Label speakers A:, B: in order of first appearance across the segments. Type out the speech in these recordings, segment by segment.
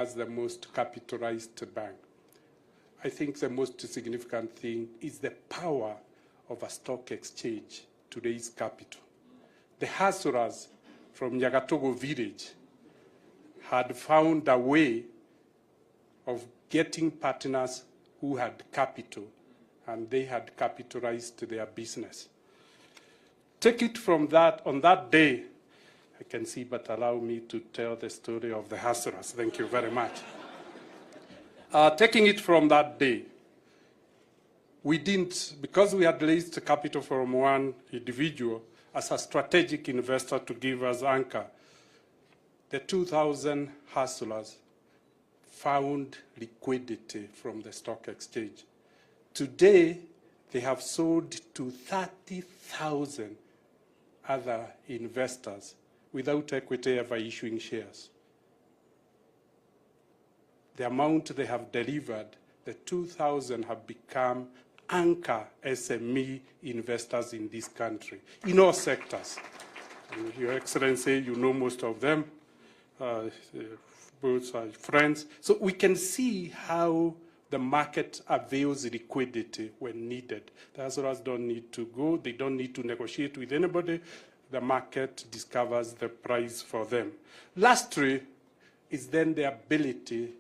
A: as the most capitalized bank. I think the most significant thing is the power of a stock exchange to raise capital. The hustlers from Nyagatogo village had found a way of getting partners who had capital, and they had capitalized their business. Take it from that, on that day, I can see, but allow me to tell the story of the hustlers. Thank you very much. Taking it from that day, we didn't, because we had raised capital from one individual as a strategic investor to give us anchor, the 2,000 hustlers found liquidity from the stock exchange. Today, they have sold to 30,000 other investors without Equity ever issuing shares. The amount they have delivered, the 2,000 have become anchor SME investors in this country, in all sectors. And Your Excellency, you know most of them, both are friends. So we can see how the market avails liquidity when needed. The hustlers don't need to go, they don't need to negotiate with anybody. The market discovers the price for them. Lastly, is then the ability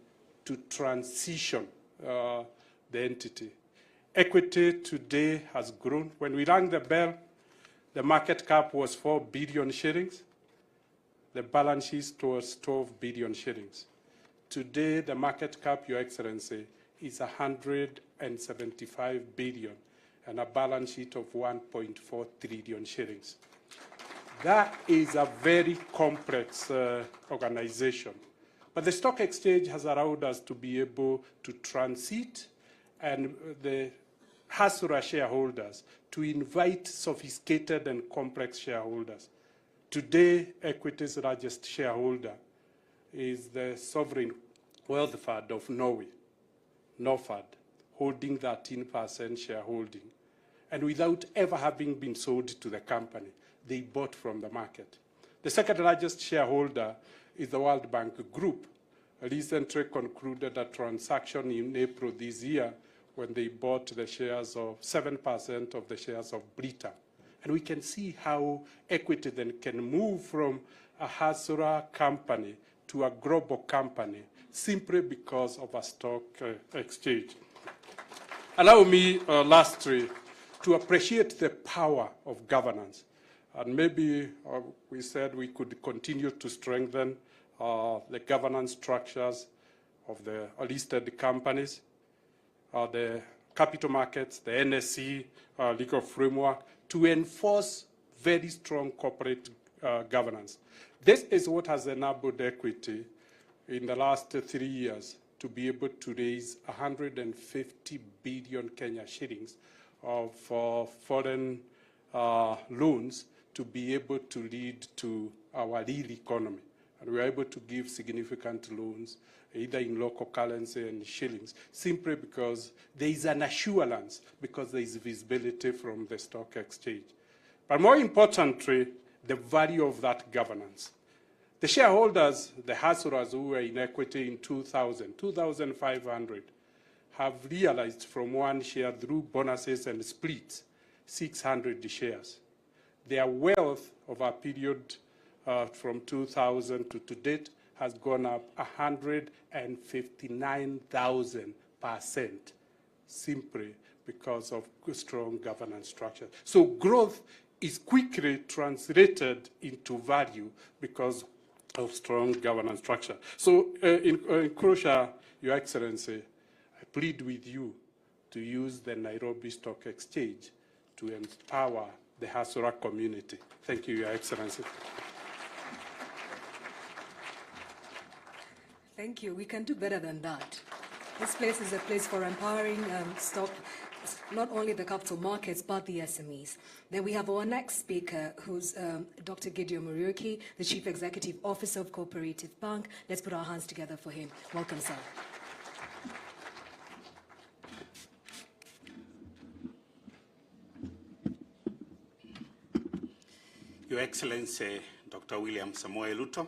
A: to transition the entity. Equity today has grown. When we rang the bell, the market cap was 4 billion shillings. The balance sheet was 12 billion shillings. Today, the market cap, Your Excellency, is 175 billion and a balance sheet of 1.4 trillion shillings. That is a very complex organization. But the stock exchange has allowed us to be able to transit and the hustler shareholders to invite sophisticated and complex shareholders. Today, Equity's largest shareholder is the Sovereign Wealth Fund of Norway, Norfund, holding 13% shareholding. And without ever having been sold to the company, they bought from the market. The second largest shareholder is the World Bank Group. Recently concluded a transaction in April this year when they bought the shares of 7% of the shares of Britain. And we can see how Equity then can move from a hustler company to a global company simply because of a stock exchange. Allow me, lastly, to appreciate the power of governance. And maybe we said we could continue to strengthen the governance structures of the listed companies, the capital markets, the NSE legal framework, to enforce very strong corporate governance. This is what has enabled Equity in the last 3 years to be able to raise 150 billion Kenya shillings of foreign loans to be able to lead to our real economy. And we are able to give significant loans, either in local currency and shillings, simply because there is an assurance, because there is visibility from the stock exchange. But more importantly, the value of that governance. The shareholders, the hustlers who were in Equity in 2,500, have realized from one share through bonuses and splits, 600 shares. Their wealth over a period from 2000 to date has gone up 159,000%, simply because of strong governance structure. So growth is quickly translated into value because of strong governance structure. So in crucial, Your Excellency, I plead with you to use the Nairobi Stock Exchange to empower the hustler community. Thank you, Your Excellency.
B: Thank you. We can do better than that. This place is a place for empowering stock, not only the capital markets, but the SMEs. Then we have our next speaker, who's Dr. Gideon Muriuki, the Chief Executive Officer of Cooperative Bank. Let's put our hands together for him. Welcome, sir.
C: Your Excellency, Dr. William Samoei Ruto,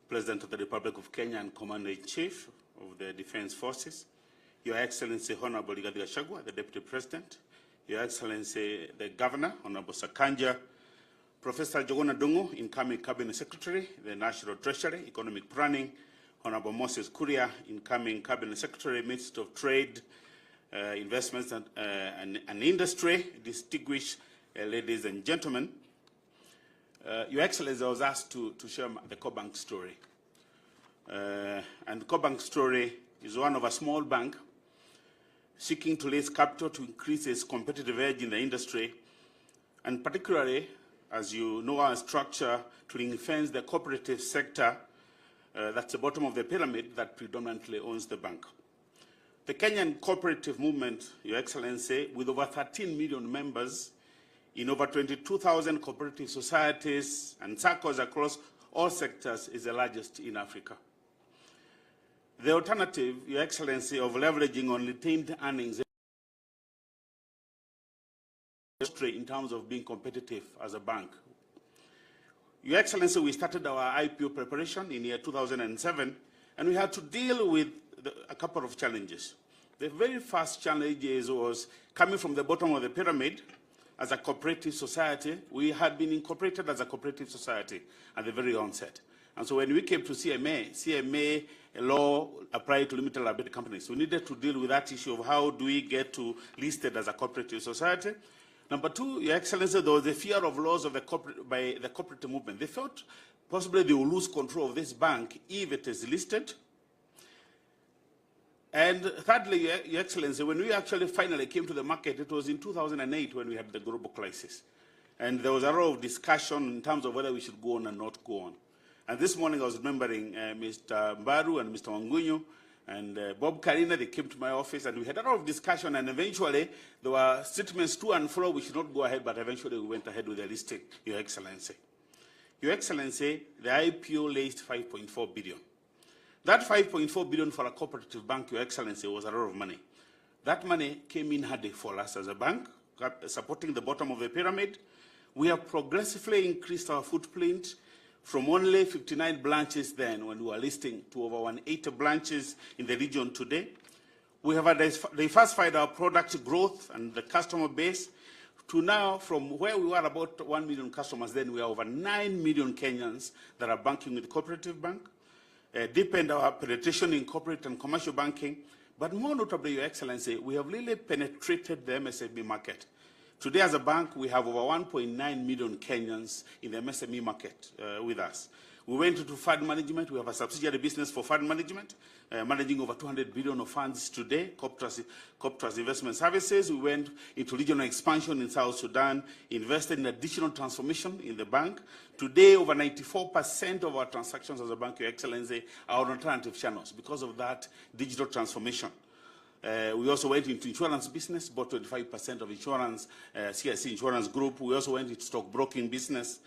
C: President of the Republic of Kenya and Commander-in-Chief of the Defense Forces, Your Excellency Honorable Rigathi Gachagua, the Deputy President, Your Excellency the Governor, Honorable Sakanja, Professor Jogona Dungu, incoming Cabinet Secretary, the National Treasury, Economic Planning, Honorable Moses Kuria, incoming Cabinet Secretary, Minister of Trade, Investments and Industry, distinguished ladies and gentlemen. Your Excellency, I was asked to share the CoBank story. And the CoBank story is one of a small bank seeking to raise capital to increase its competitive edge in the industry, and particularly, as you know, our structure to ring-fence the cooperative sector, that's the bottom of the pyramid that predominantly owns the bank. The Kenyan cooperative movement, Your Excellency, with over 13 million members in over 22,000 cooperative societies and circles across all sectors, is the largest in Africa. The alternative, Your Excellency, of leveraging on retained earnings in terms of being competitive as a bank. Your Excellency, we started our IPO preparation in year 2007, and we had to deal with a couple of challenges. The very first challenge was coming from the bottom of the pyramid as a cooperative society. We had been incorporated as a cooperative society at the very onset. And so when we came to CMA law applied to limited liability companies, we needed to deal with that issue of how do we get to listed as a cooperative society. Number two, Your Excellency, there was the fear of loss of by the cooperative movement. They thought possibly they will lose control of this bank if it is listed. And thirdly, Your Excellency, when we actually finally came to the market, it was in 2008 when we had the global crisis. And there was a lot of discussion in terms of whether we should go on and not go on. And this morning I was remembering Mr. Mbaru and Mr. Wangunyu and Bob Karina. They came to my office and we had a lot of discussion, and eventually there were statements to and fro we should not go ahead, but eventually we went ahead with the listing, Your Excellency. Your Excellency, the IPO raised 5.4 billion. That 5.4 billion for a cooperative bank, Your Excellency, was a lot of money. That money came in handy for us as a bank, supporting the bottom of the pyramid. We have progressively increased our footprint from only 59 branches then when we were listing to over 180 branches in the region today. We have diversified our product growth and the customer base to now, from where we were about 1 million customers then, we are over 9 million Kenyans that are banking with Cooperative Bank, deepened our penetration in corporate and commercial banking, but more notably, Your Excellency, we have really penetrated the MSME market. Today, as a bank, we have over 1.9 million Kenyans in the MSME market with us. We went into fund management. We have a subsidiary business for fund management, managing over 200 billion of funds today, Cooptrust Investment Services. We went into regional expansion in South Sudan, invested in additional transformation in the bank. Today, over 94% of our transactions as a bank, Your Excellency, are on alternative channels because of that digital transformation. We also went into insurance business, bought 25% of insurance, CIC Insurance Group. We also went into stockbroking business,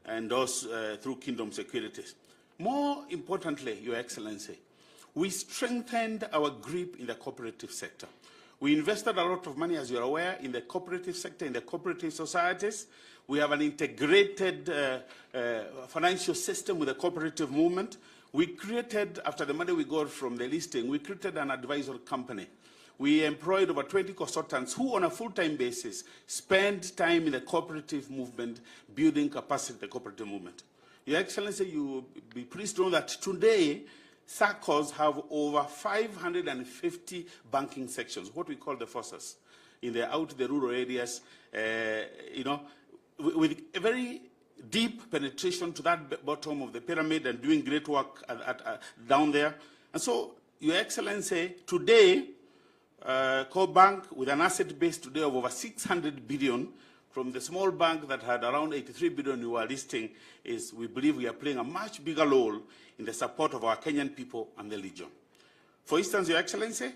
C: and also through Kingdom Securities. More importantly, Your Excellency, we strengthened our grip in the cooperative sector. We invested a lot of money, as you're aware, in the cooperative sector, in the cooperative societies. We have an integrated financial system with the cooperative movement. We created, after the money we got from the listing, we created an advisory company. We employed over 20 consultants who, on a full-time basis, spend time in the cooperative movement, building capacity in the cooperative movement. Your Excellency, you will be pleased to know that today, circles have over 550 banking sections, what we call the forces, in the rural areas, with a very deep penetration to that bottom of the pyramid and doing great work down there. And so, Your Excellency, today, CoBank, with an asset base today of over 600 billion, from the small bank that had around 83 billion we were listing, we believe we are playing a much bigger role in the support of our Kenyan people and the region. For instance, Your Excellency,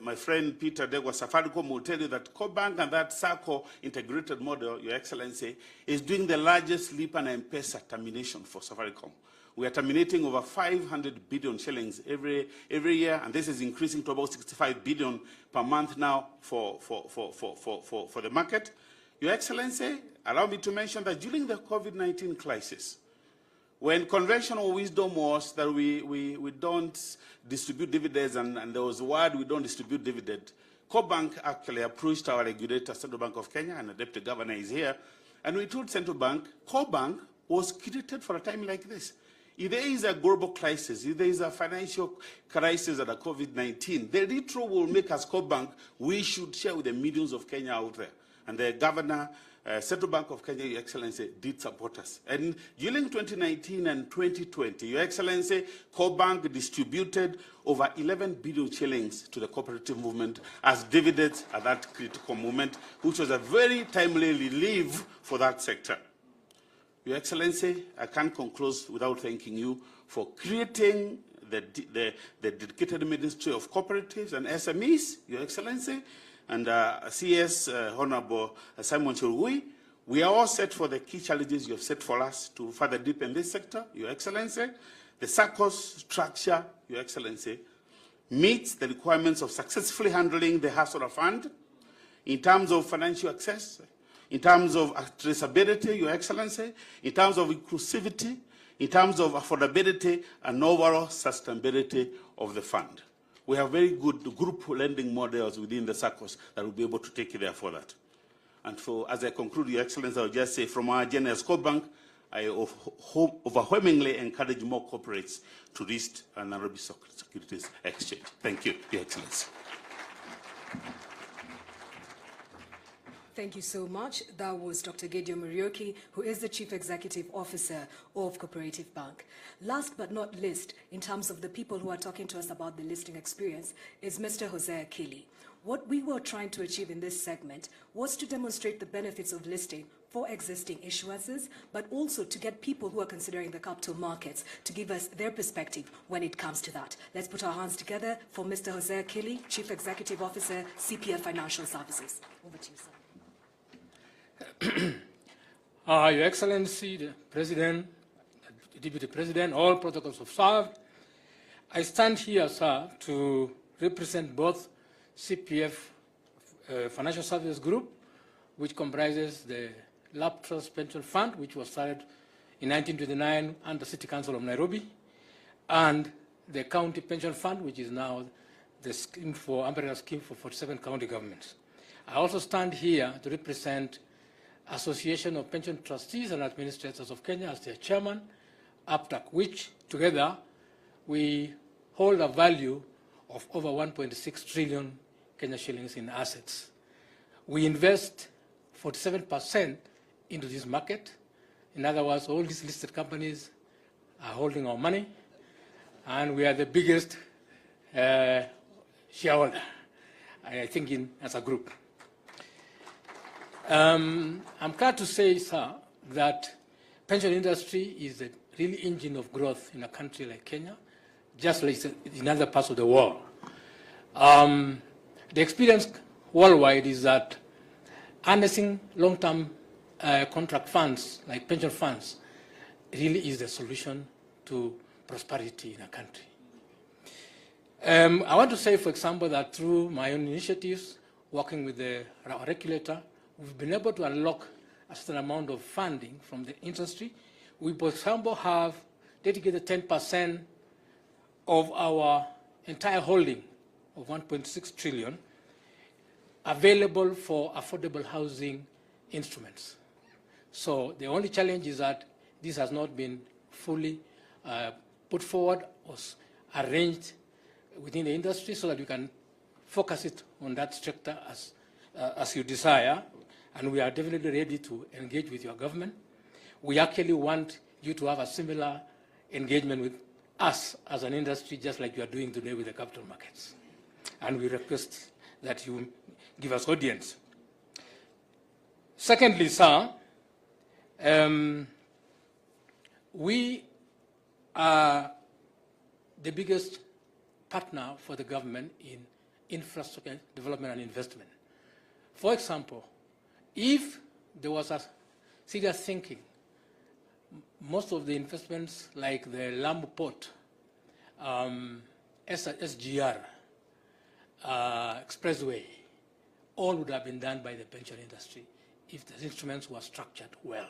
C: my friend Peter Degwa Safaricom will tell you that CoBank and that SACCO integrated model, Your Excellency, is doing the largest Lipa and M-Pesa termination for Safaricom. We are terminating over 500 billion shillings every year, and this is increasing to about 65 billion per month now for the market. Your Excellency, allow me to mention that during the COVID-19 crisis, When conventional wisdom was that we don't distribute dividends, and there was a word we don't distribute dividend, CoBank actually approached our regulator, Central Bank of Kenya, and the Deputy Governor is here, and we told Central Bank, CoBank was created for a time like this. If there is a global crisis, if there is a financial crisis at a COVID-19, the RUTO will make us CoBank, we should share with the millions of Kenya out there. And the Governor, Central Bank of Kenya, Your Excellency, did support us. And during 2019 and 2020, Your Excellency, CoBank distributed over 11 billion shillings to the cooperative movement as dividends at that critical moment, which was a very timely relief for that sector. Your Excellency, I can't conclude without thanking you for creating the dedicated Ministry of Cooperatives and SMEs, Your Excellency, and CS Honorable Simon Churugui. We are all set for the key challenges you have set for us to further deepen this sector, Your Excellency. The SACCOS structure, Your Excellency, meets the requirements of successfully handling the Hustler Fund in terms of financial access, in terms of traceability, Your Excellency, in terms of inclusivity, in terms of affordability, and overall sustainability of the fund. We have very good group lending models within the SACCOS that will be able to take you there for that. And as I conclude, Your Excellency, I will just say from our journey as CoBank, I overwhelmingly encourage more corporates to list a Nairobi Securities Exchange. Thank you, Your Excellency.
B: Thank you so much. That was Dr. Gideon Muriuki, who is the Chief Executive Officer of Cooperative Bank. Last but not least, in terms of the people who are talking to us about the listing experience, is Mr. Jose Akili. What we were trying to achieve in this segment was to demonstrate the benefits of listing for existing issuances, but also to get people who are considering the capital markets to give us their perspective when it comes to that. Let's put our hands together for Mr. Jose Akili, Chief Executive Officer, CPF Financial Services. Over to you, sir.
D: Your Excellency, the President, the Deputy President, all protocols observed. I stand here, sir, to represent both CPF Financial Services Group, which comprises the Lab Trust Pension Fund, which was started in 1929 under City Council of Nairobi, and the County Pension Fund, which is now the scheme for umbrella scheme for 47 county governments. I also stand here to represent Association of Pension Trustees and Administrators of Kenya as their chairman, APTAC, which together we hold a value of over 1.6 trillion Kenya shillings in assets. We invest 47% into this market. In other words, all these listed companies are holding our money, and we are the biggest shareholder, I think, as a group. I'm glad to say, sir, that pension industry is a really engine of growth in a country like Kenya, just like in other parts of the world. The experience worldwide is that harnessing long-term contract funds, like pension funds, really is the solution to prosperity in a country. I want to say, for example, that through my own initiatives, working with our regulator, we've been able to unlock a certain amount of funding from the industry. We, for example, have dedicated 10% of our entire holding of 1.6 trillion available for affordable housing instruments. So the only challenge is that this has not been fully put forward or arranged within the industry so that you can focus it on that sector as you desire. And we are definitely ready to engage with your government. We actually want you to have a similar engagement with us as an industry, just like you are doing today with the capital markets. And we request that you give us audience. Secondly, sir, we are the biggest partner for the government in infrastructure development and investment. For example, if there was a serious thinking, most of the investments like the Lamu Port, SGR, Expressway, all would have been done by the pension industry if the instruments were structured well.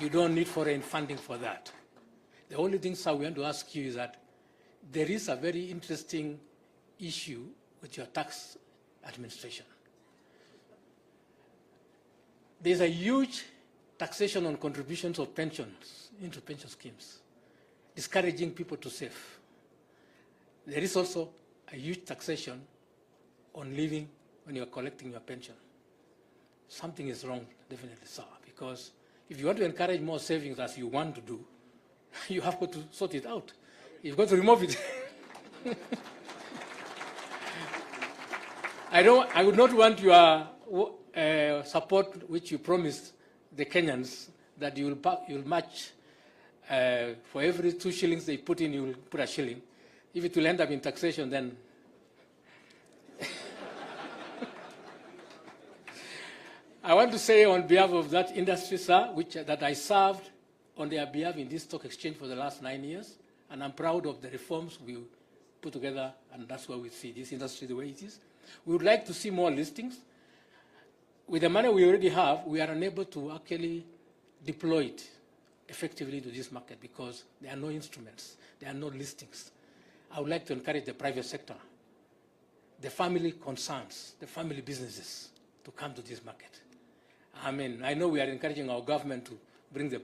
D: You don't need foreign funding for that. The only thing, sir, we want to ask you is that there is a very interesting issue with your tax administration. There's a huge taxation on contributions of pensions into pension schemes, discouraging people to save. There is also a huge taxation on living when you're collecting your pension. Something is wrong, definitely, sir, because if you want to encourage more savings as you want to do, you have got to sort it out. You've got to remove it. I would not want your support, which you promised the Kenyans, that you'll match for every 2 shillings they put in, you'll put a shilling. If it will end up in taxation, then I want to say on behalf of that industry, sir, that I served on their behalf in this stock exchange for the last 9 years, and I'm proud of the reforms we put together, and that's why we see this industry the way it is. We would like to see more listings. With the money we already have, we are unable to actually deploy it effectively to this market because there are no instruments, there are no listings. I would like to encourage the private sector, the family concerns, the family businesses to come to this market. I mean, I know we are encouraging our government to bring the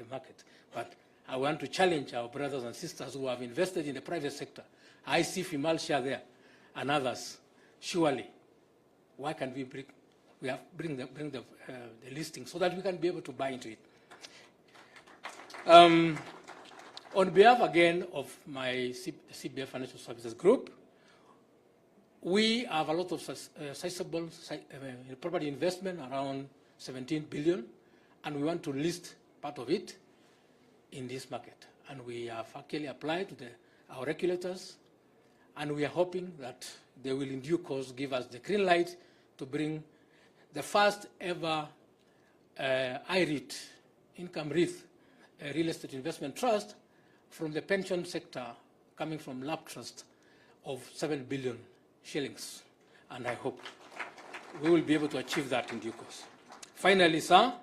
D: market, but I want to challenge our brothers and sisters who have invested in the private sector. I see Fimal Shah there and others. Surely, why can't we bring the listing so that we can be able to buy into it? On behalf, again, of my CBF Financial Services Group, we have a lot of sizable property investment, around 17 billion, and we want to list part of it in this market. And we have actually applied to our regulators, and we are hoping that they will in due course give us the green light to bring the first ever IREIT, income REIT, real estate investment trust from the pension sector coming from LAP Trust of 7 billion shillings. And I hope we will be able to achieve that in due course. Finally, sir,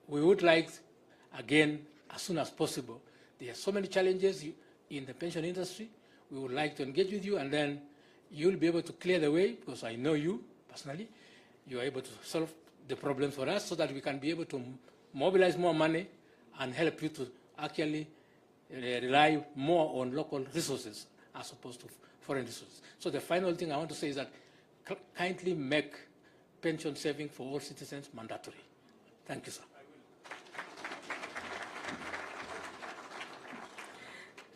D: we would like, again, as soon as possible, there are so many challenges in the pension industry. We would like to engage with you, and then you'll be able to clear the way, because I know you personally. You are able to solve the problem for us so that we can be able to mobilize more money and help you to actually rely more on local resources as opposed to foreign resources. So the final thing I want to say is that kindly make pension saving for all citizens mandatory. Thank you, sir.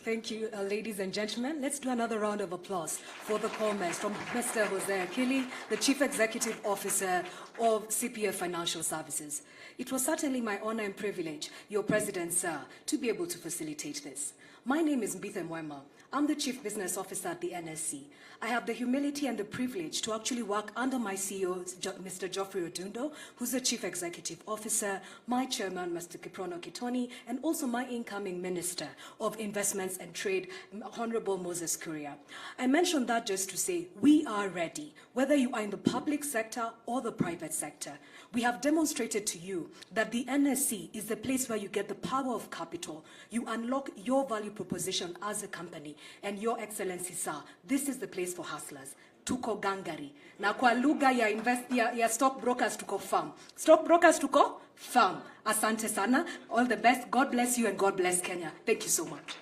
B: Thank you, ladies and gentlemen. Let's do another round of applause for the comments from Mr. Jose Akili, the Chief Executive Officer of CPF Financial Services. It was certainly my honor and privilege, your President, sir, to be able to facilitate this. My name is Mbithe Mwema. I'm the Chief Business Officer at the NSC. I have the humility and the privilege to actually work under my CEO, Mr. Geoffrey Odundo, who's the Chief Executive Officer, my Chairman, Mr. Kiprono Kitoni, and also my incoming Minister of Investments and Trade, Honorable Moses Kuria. I mentioned that just to say we are ready, whether you are in the public sector or the private sector. We have demonstrated to you that the NSC is the place where you get the power of capital. You unlock your value proposition as a company. And Your Excellency, sir, this is the place for hustlers. Tuko gangari. Na kwa lugha ya stockbrokers tuko firm. Stockbrokers tuko firm. Asante sana. All the best. God bless you and God bless Kenya. Thank you so much.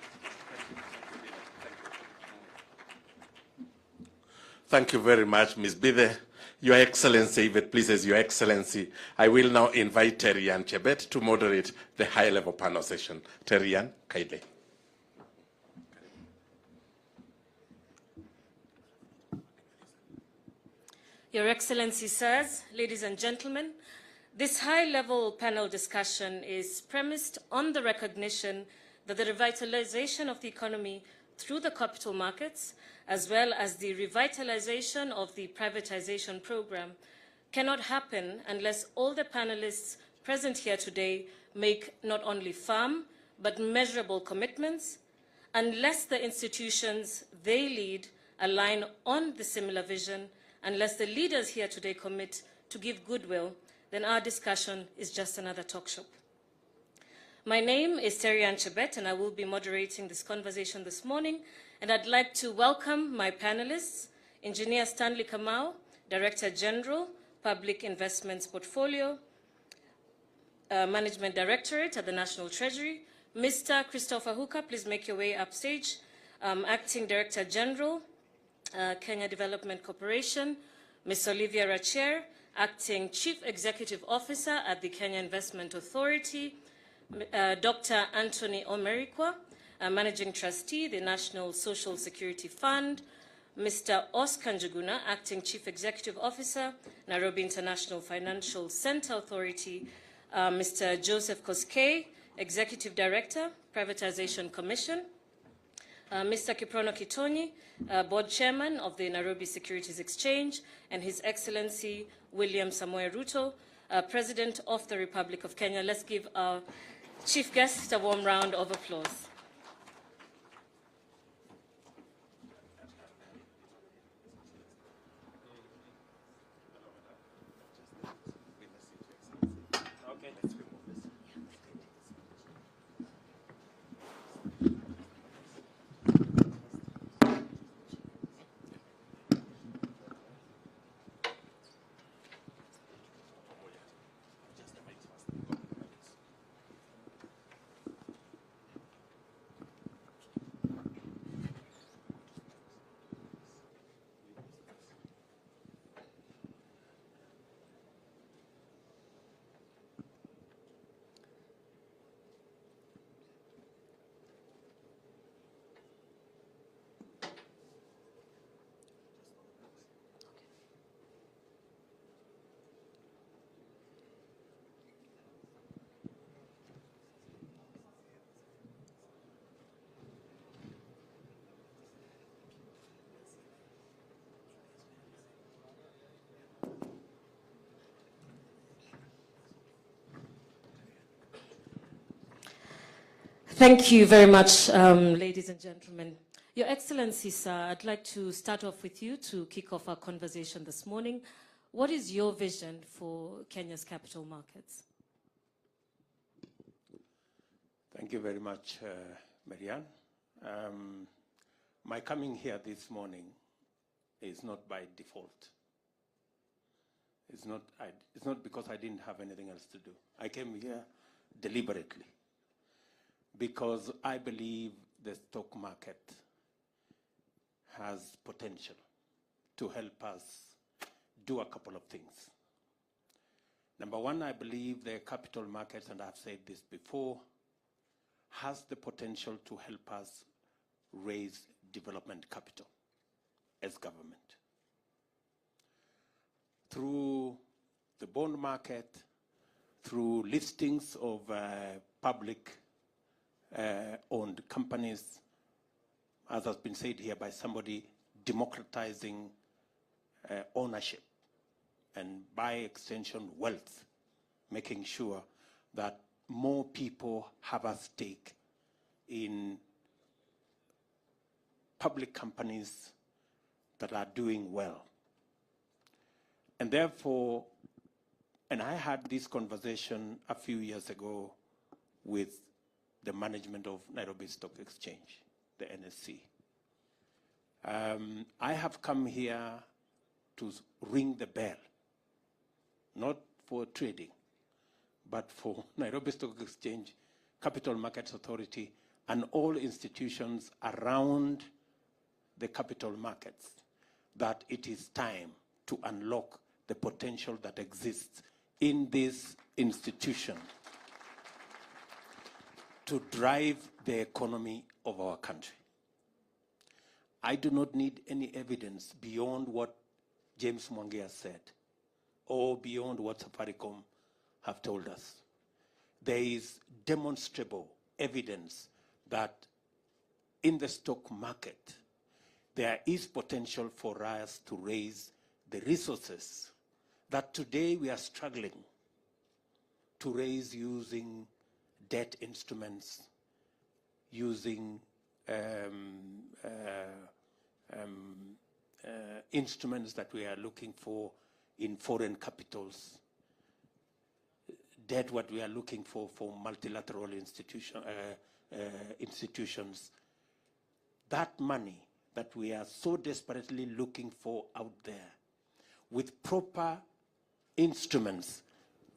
E: Thank you very much, Ms. Bithe. Your Excellency, if it pleases Your Excellency, I will now invite Terian Chebet to moderate the high-level panel session. Terian, kindly.
F: Your Excellency, sirs, ladies and gentlemen, this high-level panel discussion is premised on the recognition that the revitalization of the economy through the capital markets, as well as the revitalization of the privatization program, cannot happen unless all the panelists present here today make not only firm but measurable commitments, unless the institutions they lead align on the similar vision, unless the leaders here today commit to give goodwill, then our discussion is just another talk shop. My name is Terry-Ann Chebet, and I will be moderating this conversation this morning. And I'd like to welcome my panelists, Engineer Stanley Kamau, Director General, Public Investments Portfolio, Management Directorate at the National Treasury, Mr. Christopher Hooker, please make your way upstage, Acting Director General, Kenya Development Corporation, Ms. Olivia Rachier, Acting Chief Executive Officer at the Kenya Investment Authority, Dr. Anthony Omerikwa, Managing Trustee, the National Social Security Fund, Mr. Oscar Njuguna, Acting Chief Executive Officer, Nairobi International Financial Center Authority, Mr. Joseph Koskei, Executive Director, Privatization Commission, Mr. Kiprono Kitonyi, Board Chairman of the Nairobi Securities Exchange, and His Excellency William Samoei Ruto, President of the Republic of Kenya. Let's give our chief guest a warm round of applause. Thank you very much, ladies and gentlemen. Your Excellency, sir, I'd like to start off with you to kick off our conversation this morning. What is your vision for Kenya's capital markets?
G: Thank you very much, Marianne. My coming here this morning is not by default. It's not because I didn't have anything else to do. I came here deliberately because I believe the stock market has potential to help us do a couple of things. Number one, I believe the capital markets, and I've said this before, has the potential to help us raise development capital as government. Through the bond market, through listings of public owned companies, as has been said here by somebody, democratizing ownership, and by extension wealth, making sure that more people have a stake in public companies that are doing well. And therefore, and I had this conversation a few years ago with the management of Nairobi Stock Exchange, the NSC. I have come here to ring the bell, not for trading, but for Nairobi Stock Exchange, Capital Markets Authority, and all institutions around the capital markets, that it is time to unlock the potential that exists in this institution to drive the economy of our country. I do not need any evidence beyond what James Mwangi has said or beyond what Safaricom have told us. There is demonstrable evidence that in the stock market, there is potential for us to raise the resources that today we are struggling to raise using debt instruments, using instruments that we are looking for in foreign capitals. debt what we are looking for multilateral institutions. That money that we are so desperately looking for out there, with proper instruments,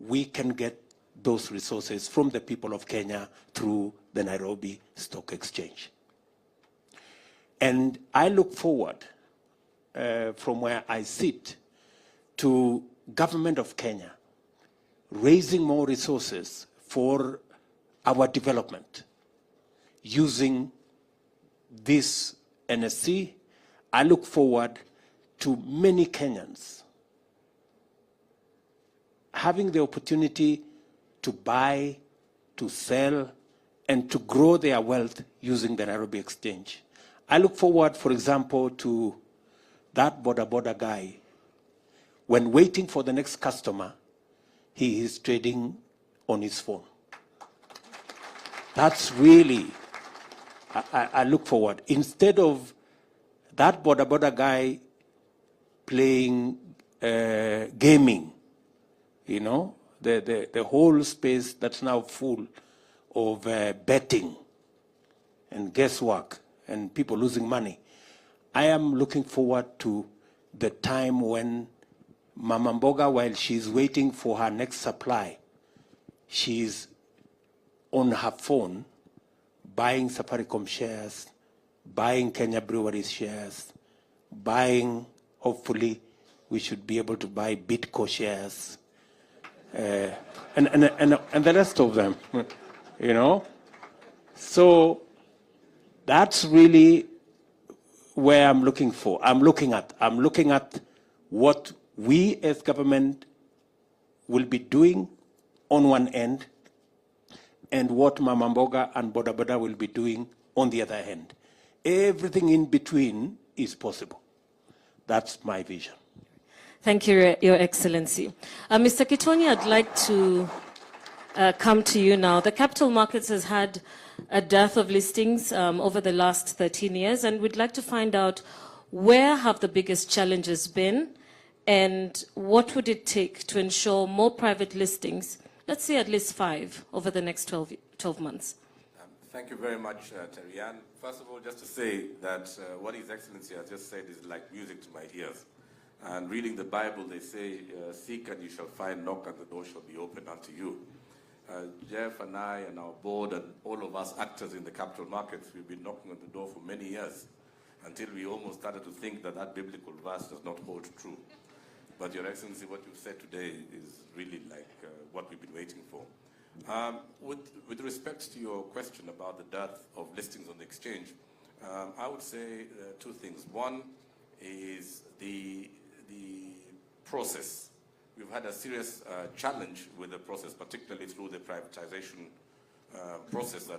G: we can get those resources from the people of Kenya through the Nairobi Stock Exchange. And I look forward from where I sit to government of Kenya raising more resources for our development using this NSC. I look forward to many Kenyans having the opportunity to buy, to sell, and to grow their wealth using the Nairobi Exchange. I look forward, for example, to that border guy. When waiting for the next customer, he is trading on his phone. That's really, I look forward. Instead of that border guy playing gaming, you know, the whole space that's now full of betting and guesswork and people losing money. I am looking forward to the time when Mama Mboga, while she's waiting for her next supply, she's on her phone buying Safaricom shares, buying Kenya Breweries shares, buying, hopefully, we should be able to buy Bitco shares, and the rest of them, you know. So that's really where I'm looking for. I'm looking at what we as government will be doing on one end and what Mama Mboga and Boda Boda will be doing on the other end. Everything in between is possible. That's my vision.
F: Thank you, Your Excellency. Mr. Kitoni, I'd like to come to you now. The capital markets has had a dearth of listings over the last 13 years, and we'd like to find out where have the biggest challenges been and what would it take to ensure more private listings, let's say at least 5 over the next 12 months.
E: Thank you very much, Terian. First of all, just to say that what His Excellency has just said is like music to my ears. And reading the Bible, they say, seek and you shall find, knock and the door shall be opened unto you. Jeff and I and our board and all of us actors in the capital markets, we've been knocking on the door for many years until we almost started to think that that biblical verse does not hold true. But Your Excellency, what you've said today is really like what we've been waiting for. With respect to your question about the dearth of listings on the exchange, I would say 2 things. One is the process. We've had a serious challenge with the process, particularly through the privatization process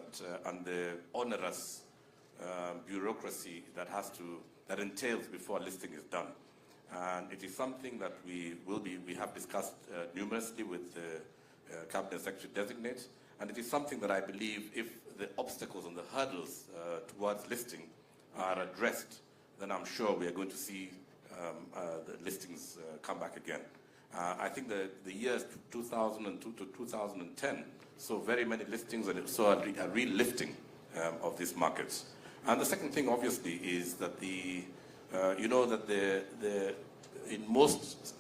E: and the onerous bureaucracy that entails before a listing is done. And it is something that we have discussed numerously with the Cabinet Secretary Designate, and it is something that I believe if the obstacles and the hurdles towards listing are addressed, then I'm sure we are going to see the listings come back again. I think the years 2002 to 2010 saw very many listings, and it saw a real lifting of these markets. And the second thing, obviously, is that in most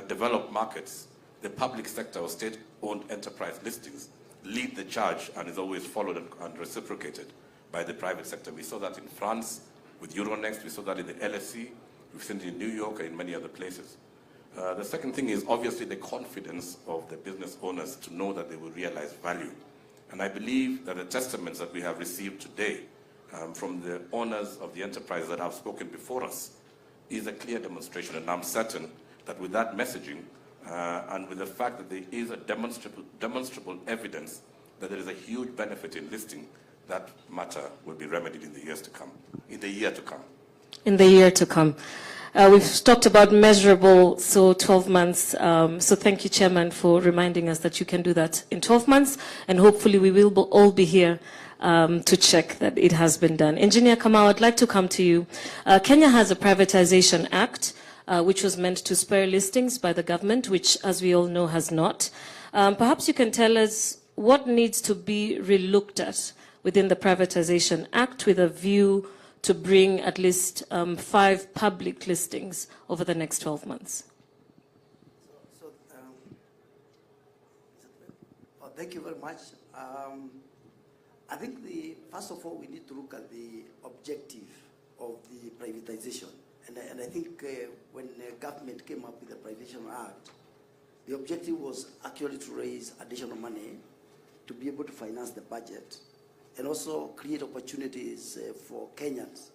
E: developed markets, the public sector or state-owned enterprise listings lead the charge and is always followed and reciprocated by the private sector. We saw that in France with Euronext, we saw that in the LSE, we've seen it in New York and in many other places. The second thing is obviously the confidence of the business owners to know that they will realize value. And I believe that the testaments that we have received today from the owners of the enterprise that have spoken before us is a clear demonstration. And I'm certain that with that messaging and with the fact that there is a demonstrable evidence that there is a huge benefit in listing, that matter will be remedied in the year to come. In the year to come. We've talked about measurable, so 12 months. So thank you, Chairman, for reminding us that you can do that in 12 months. And hopefully we will all be here to check that it has been done. Engineer Kamau, I'd like to come to you. Kenya has a Privatization Act, which was meant to spur listings by the government, which, as we all know, has not.
F: Perhaps you can tell us what needs to be relooked at within the Privatization Act with a view to bring at least 5 public listings over the next 12 months.
H: Thank you very much. I think first of all, we need to look at the objective of the privatization. And I think when the government came up with the Privatization Act, the objective was actually to raise additional money to be able to finance the budget and also create opportunities for Kenyans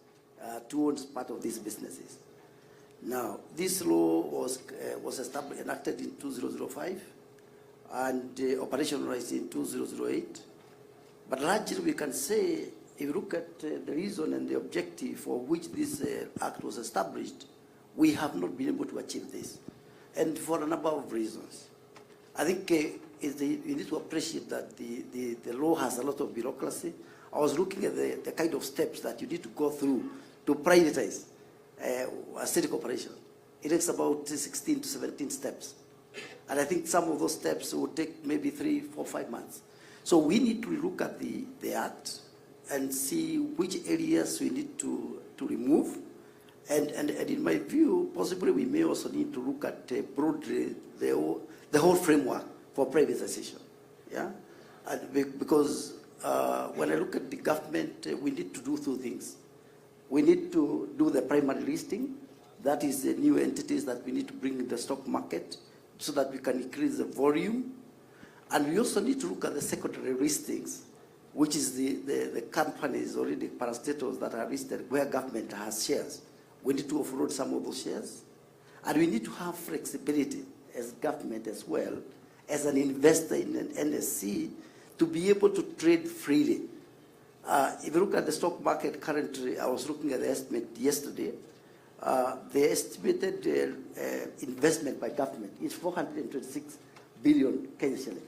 H: to own part of these businesses. Now, this law was established, enacted in 2005 and operationalized in 2008. But largely we can say, if you look at the reason and the objective for which this act was established, we have not been able to achieve this. And for a number of reasons. I think you need to appreciate that the law has a lot of bureaucracy. I was looking at the kind of steps that you need to go through to privatize a city corporation. It takes about 16 to 17 steps. And I think some of those steps will take maybe 3, 4, 5 months. So we need to look at the act and see which areas we need to remove. And in my view, possibly we may also need to look at broadly the whole framework for privatization. Yeah? And because when I look at the government, we need to do 2 things. We need to do the primary listing. That is the new entities that we need to bring in the stock market so that we can increase the volume. And we also need to look at the secondary listings, which is the companies or the parastatals that are listed where government has shares. We need to offload some of those shares. And we need to have flexibility as government as well, as an investor in an NSC, to be able to trade freely. If you look at the stock market currently, I was looking at the estimate yesterday, the estimated investment by government is 426 billion Kenyan shillings.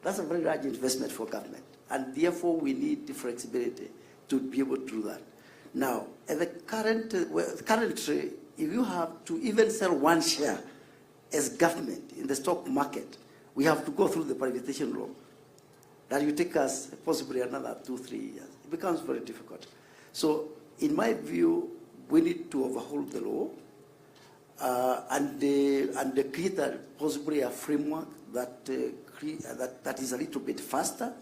H: That's a very large investment for government. And therefore, we need the flexibility to be able to do that. Now, at the currently, if you have to even sell 1 share as government in the stock market, we have to go through the privatization law. That will take us possibly another 2, 3 years. It becomes very difficult. So, in my view, we need to overhaul the law and create possibly a framework that is a little bit faster.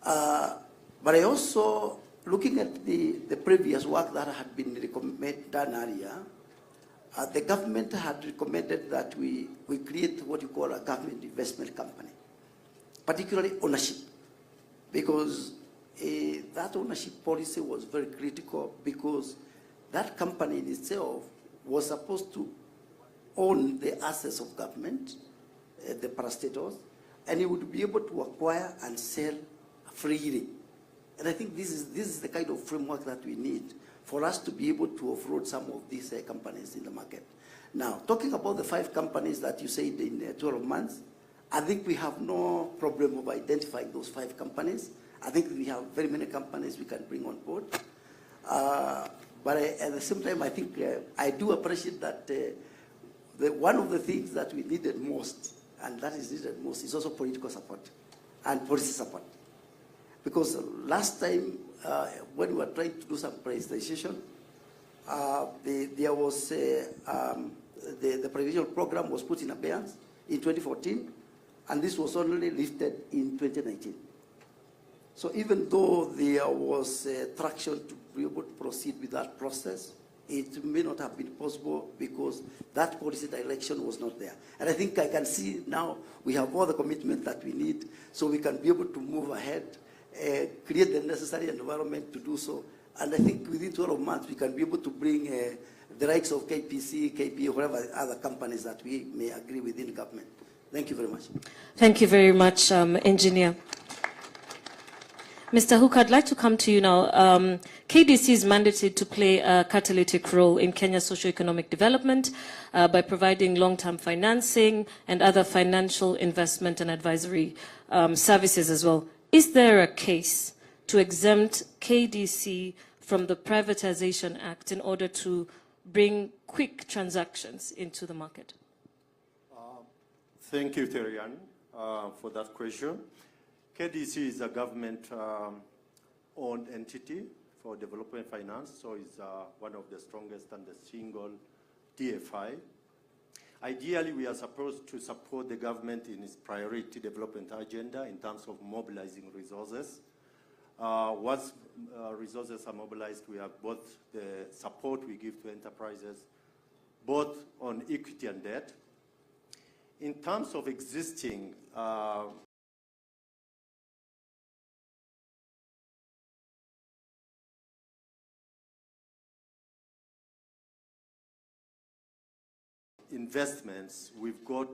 H: But I also, looking at the previous work that had been done earlier, the government had recommended that we create what you call a government investment company, particularly ownership, because that ownership policy was very critical because that company in itself was supposed to own the assets of government, the parastatals, and it would be able to acquire and sell freely. And I think this is the kind of framework that we need for us to be able to offload some of these companies in the market. Now, talking about the 5 companies that you said in 12 months, I think we have no problem of identifying those 5 companies. I think we have very many companies we can bring on board. But at the same time, I think I do appreciate that one of the things that we needed most, and that is needed most, is also political support and policy support. Because last time, when we were trying to do some privatization, there was the provisional program was put in abeyance in 2014, and this was only lifted in 2019. So even though there was traction to be able to proceed with that process, it may not have been possible because that policy direction was not there. And I think I can see now we have all the commitment that we need so we can be able to move ahead, create the necessary environment to do so. And I think within 12 months we can be able to bring the likes of KPC, KP, whatever other companies that we may agree within government. Thank you very much.
F: Thank you very much, Engineer. Mr. Hook, I'd like to come to you now. KDC is mandated to play a catalytic role in Kenya's socio-economic development by providing long-term financing and other financial investment and advisory services as well. Is there a case to exempt KDC from the Privatization Act in order to bring quick transactions into the market?
I: Thank you, Terian. for that question. KDC is a government-owned entity for development finance, so it's one of the strongest and the single DFI. Ideally, we are supposed to support the government in its priority development agenda in terms of mobilizing resources. Once resources are mobilized, we have both the support we give to enterprises, both on equity and debt. In terms of existing investments, we've got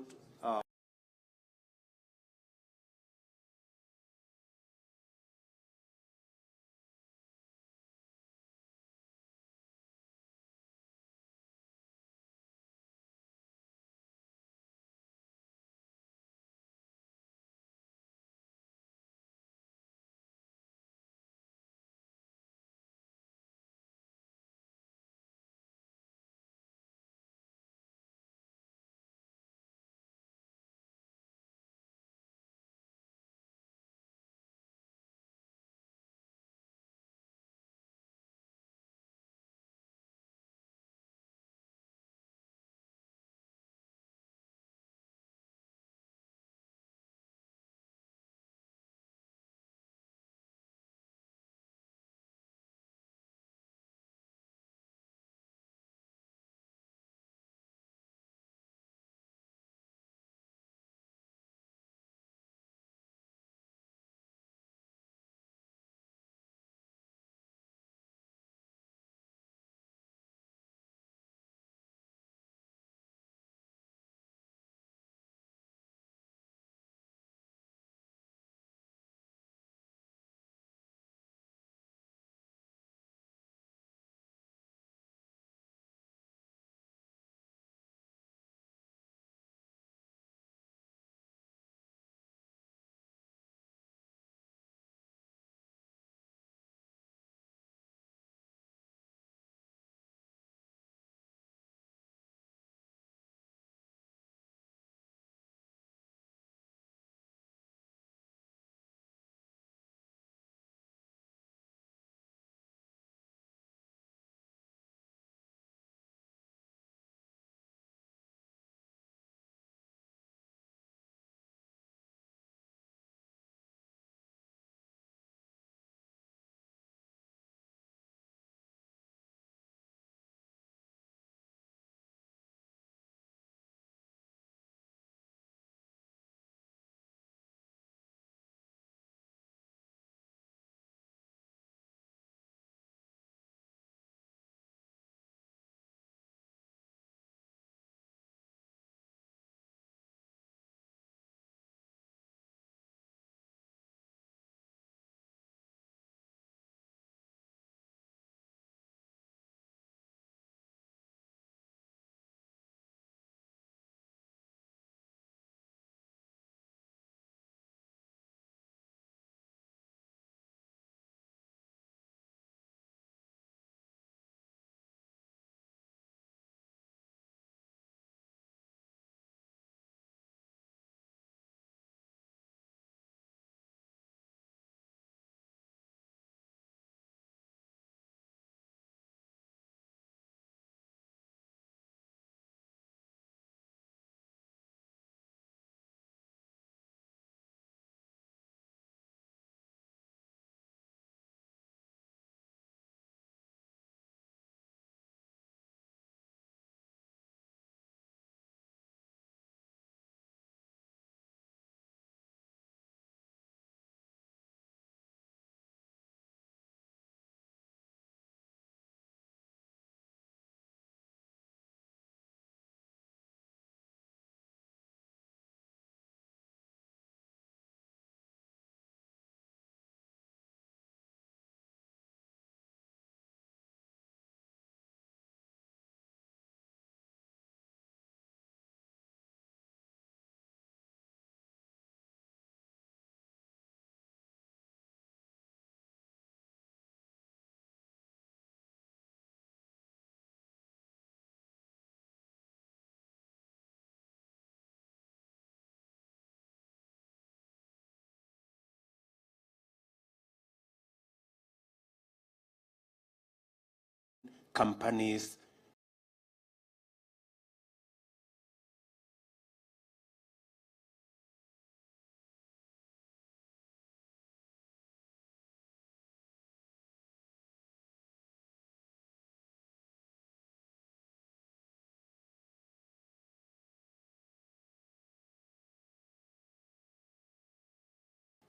G: companies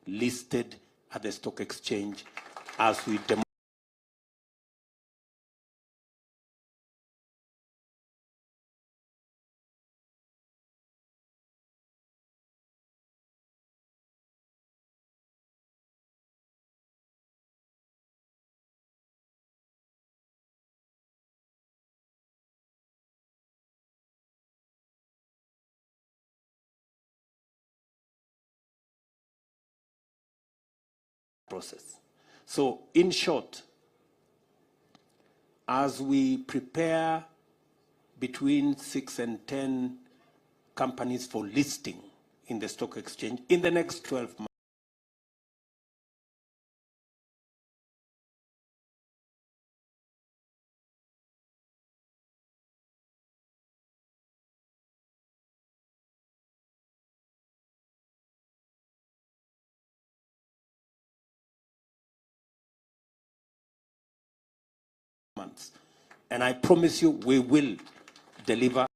G: listed at the stock exchange as we process. So in short, as we prepare between 6 and 10 companies for listing in the stock exchange in the next 12 months, and I promise you we will deliver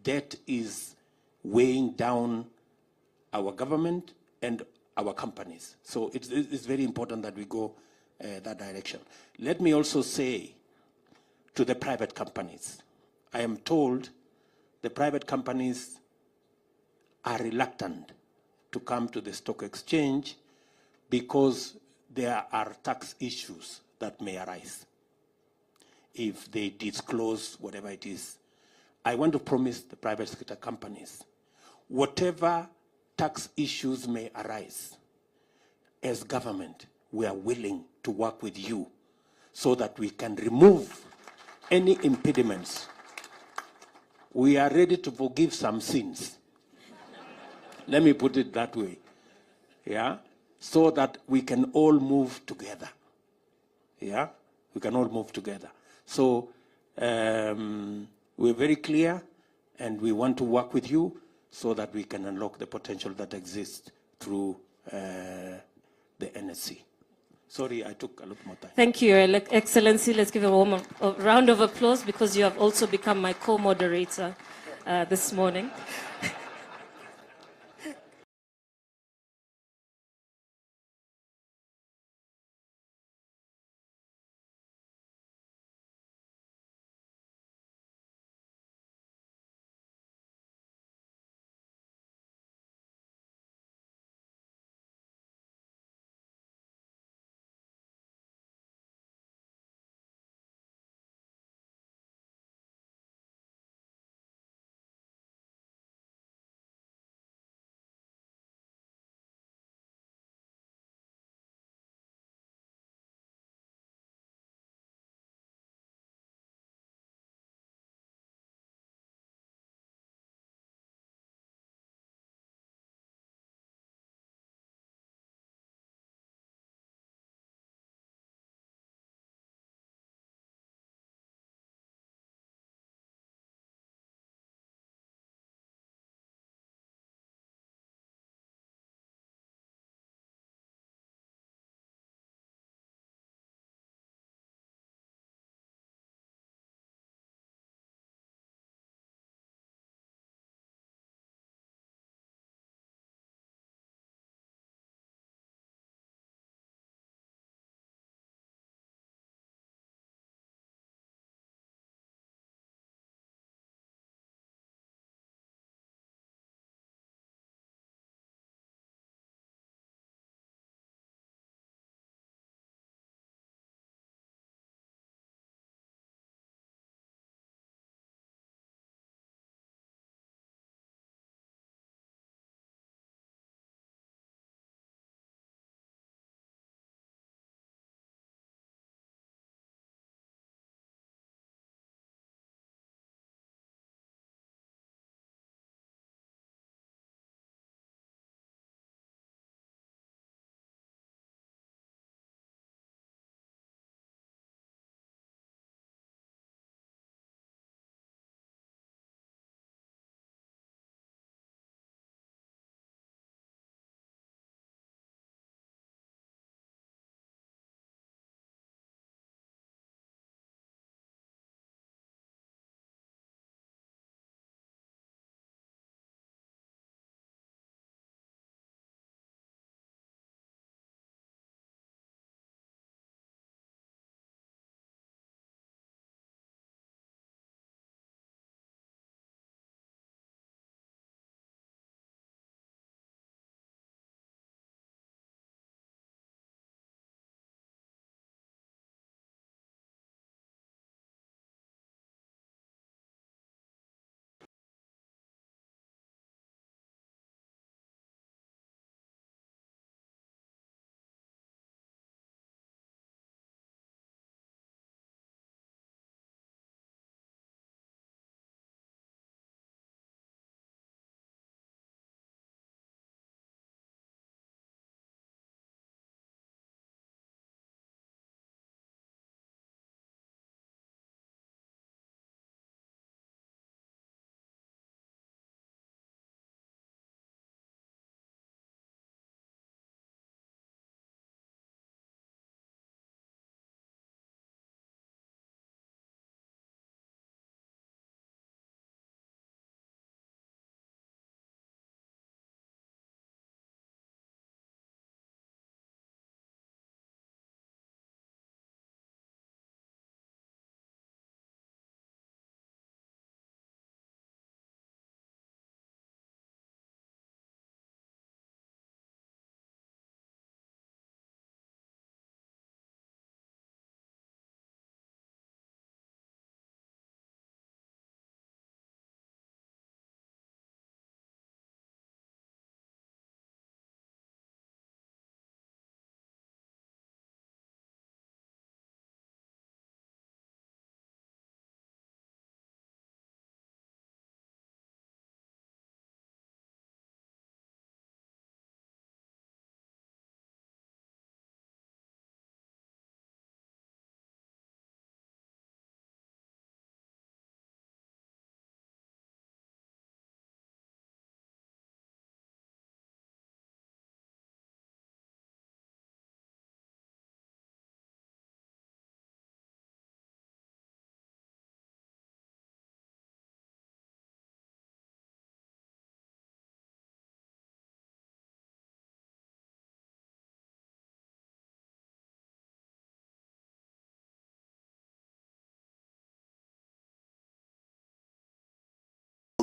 G: debt is weighing down our government and our companies. So it's very important that we go that direction. Let me also say to the private companies, I am told the private companies are reluctant to come to the stock exchange because there are tax issues that may arise if they disclose whatever it is. I want to promise the private sector companies, whatever tax issues may arise, as government, we are willing to work with you so that we can remove any impediments. We are ready to forgive some sins. Let me put it that way. Yeah? So that we can all move together. Yeah? We can all move together. So we're very clear and we want to work with you so that we can unlock the potential that exists through the NSC. Sorry, I took a lot more time.
F: Thank you, Your Excellency. Let's give a round of applause because you have also become my co-moderator this morning.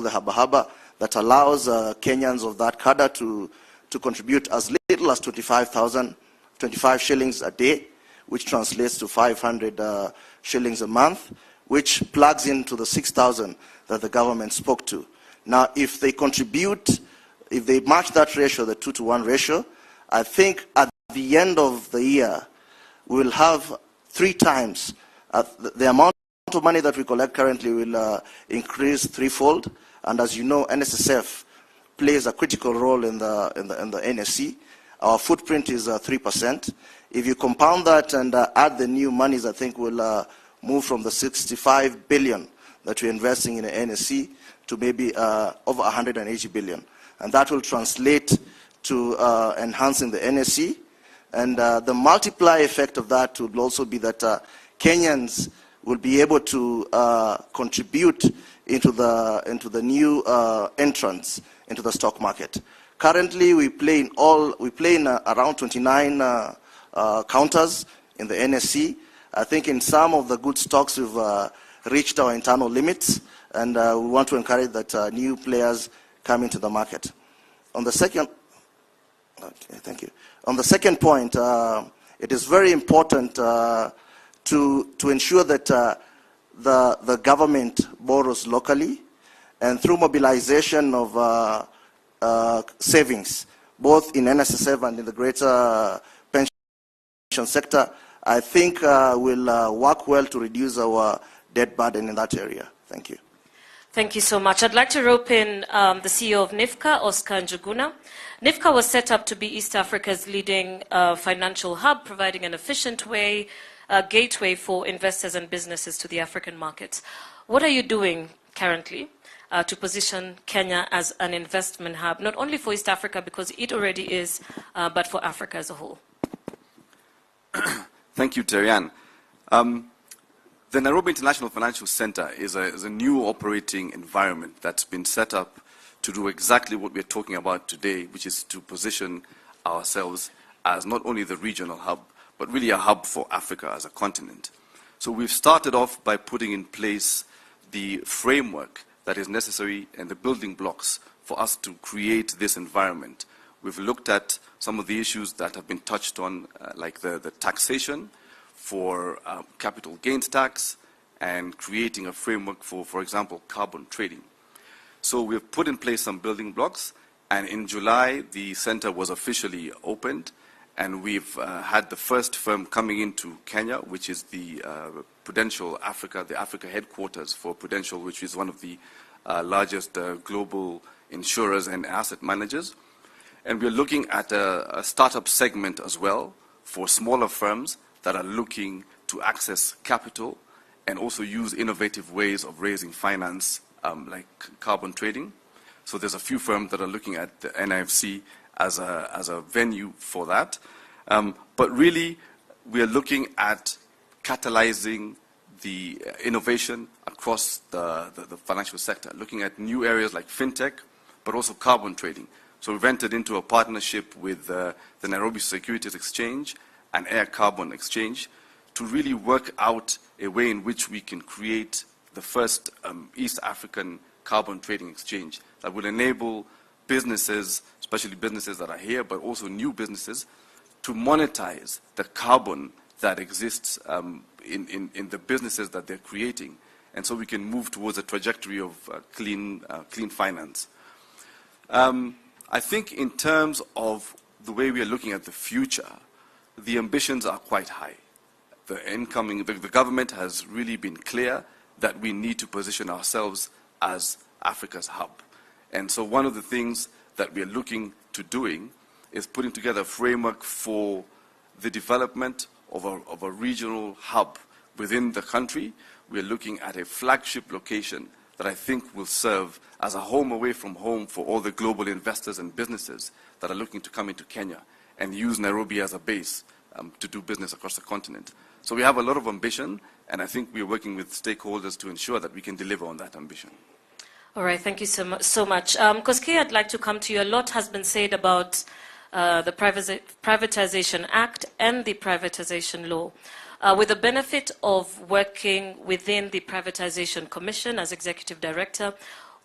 J: the Haba Haba that allows Kenyans of that cadre to contribute as little as 25 shillings a day, which translates to 500 shillings a month, which plugs into the 6,000 that the government spoke to. Now, if they contribute, if they match that ratio, the 2-to-1 ratio, I think at the end of the year, we will have 3 times the amount of money that we collect currently will increase threefold. And as you know, NSSF plays a critical role in the NSC. Our footprint is 3%. If you compound that and add the new monies, I think we'll move from the 65 billion that we're investing in the NSC to maybe over 180 billion. And that will translate to enhancing the NSC. And the multiplier effect of that would also be that Kenyans will be able to contribute into the new entrants into the stock market. Currently, we play in around 29 counters in the NSC. I think in some of the good stocks we've reached our internal limits, and we want to encourage that new players come into the market. On the second, okay, thank you. On the second point, it is very important to ensure that the government borrows locally, and through mobilization of savings, both in NSSF and in the greater pension sector, I think will work well to reduce our debt burden in that area. Thank you.
F: Thank you so much. I'd like to rope in the CEO of NIFCA, Oscar Njuguna. NIFCA was set up to be East Africa's leading financial hub, providing an efficient way, gateway for investors and businesses to the African markets. What are you doing currently to position Kenya as an investment hub, not only for East Africa, because it already is, but for Africa as a whole?
K: Thank you, Terianne. The Nairobi International Financial Center is a new operating environment that's been set up to do exactly what we're talking about today, which is to position ourselves as not only the regional hub, but really a hub for Africa as a continent. So we've started off by putting in place the framework that is necessary and the building blocks for us to create this environment. We've looked at some of the issues that have been touched on, like the taxation for capital gains tax, and creating a framework for example, carbon trading. So we've put in place some building blocks, and in July, the center was officially opened, and we've had the first firm coming into Kenya, which is the Prudential Africa, the Africa headquarters for Prudential, which is one of the largest global insurers and asset managers. And we're looking at a startup segment as well for smaller firms that are looking to access capital and also use innovative ways of raising finance, like carbon trading. So there's a few firms that are looking at the NIFC as a venue for that. But really, we are looking at catalyzing the innovation across the financial sector, looking at new areas like fintech, but also carbon trading. So we've entered into a partnership with the Nairobi Securities Exchange and Air Carbon Exchange to really work out a way in which we can create the first East African carbon trading exchange that will enable businesses, especially businesses that are here, but also new businesses, to monetize the carbon that exists in the businesses that they're creating. And so we can move towards a trajectory of clean finance. I think in terms of the way we are looking at the future, the ambitions are quite high. The government has really been clear that we need to position ourselves as Africa's hub. And so one of the things that we are looking to doing is putting together a framework for the development of a regional hub within the country. We are looking at a flagship location that I think will serve as a home away from home for all the global investors and businesses that are looking to come into Kenya and use Nairobi as a base to do business across the continent. So we have a lot of ambition, and I think we're working with stakeholders to ensure that we can deliver on that ambition.
F: All right, thank you so much. Koske, I'd like to come to you. A lot has been said about the Privatization Act and the Privatization Law. With the benefit of working within the Privatization Commission as Executive Director,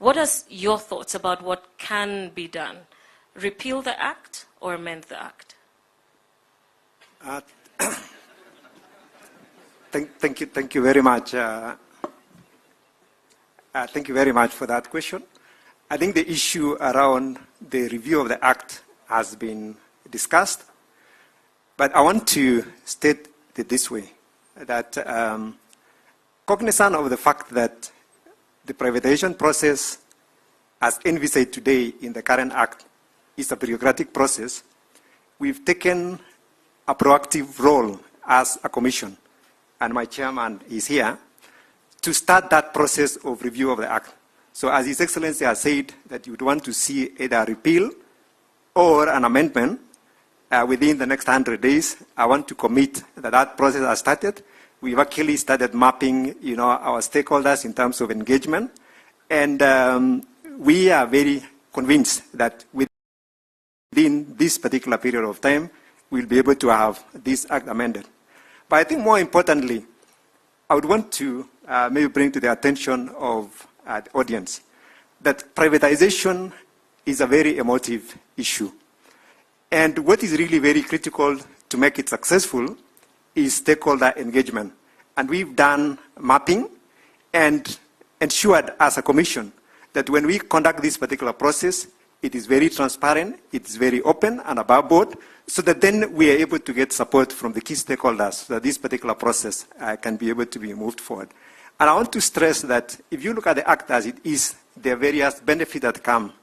F: What are your thoughts about what can be done? Repeal the Act or amend the Act?
L: Thank you very much. Thank you very much for that question. I think the issue around the review of the Act has been discussed, but I want to state it this way, that cognizant of the fact that the privatization process as envisaged today in the current Act is a bureaucratic process, we've taken a proactive role as a commission, and my chairman is here, to start that process of review of the Act. So as His Excellency has said that you would want to see either a repeal or an amendment within the next 100 days, I want to commit that that process has started. We've actually started mapping, our stakeholders in terms of engagement, and we are very convinced that within this particular period of time, we'll be able to have this Act amended. But I think more importantly, I would want to maybe bring to the attention of the audience that privatization is a very emotive issue. And what is really very critical to make it successful is stakeholder engagement. And we've done mapping and ensured as a commission that when we conduct this particular process, it is very transparent, it's very open and above board, so that then we are able to get support from the key stakeholders so that this particular process can be able to be moved forward. And I want to stress that if you look at the Act as it is, there are various benefits that come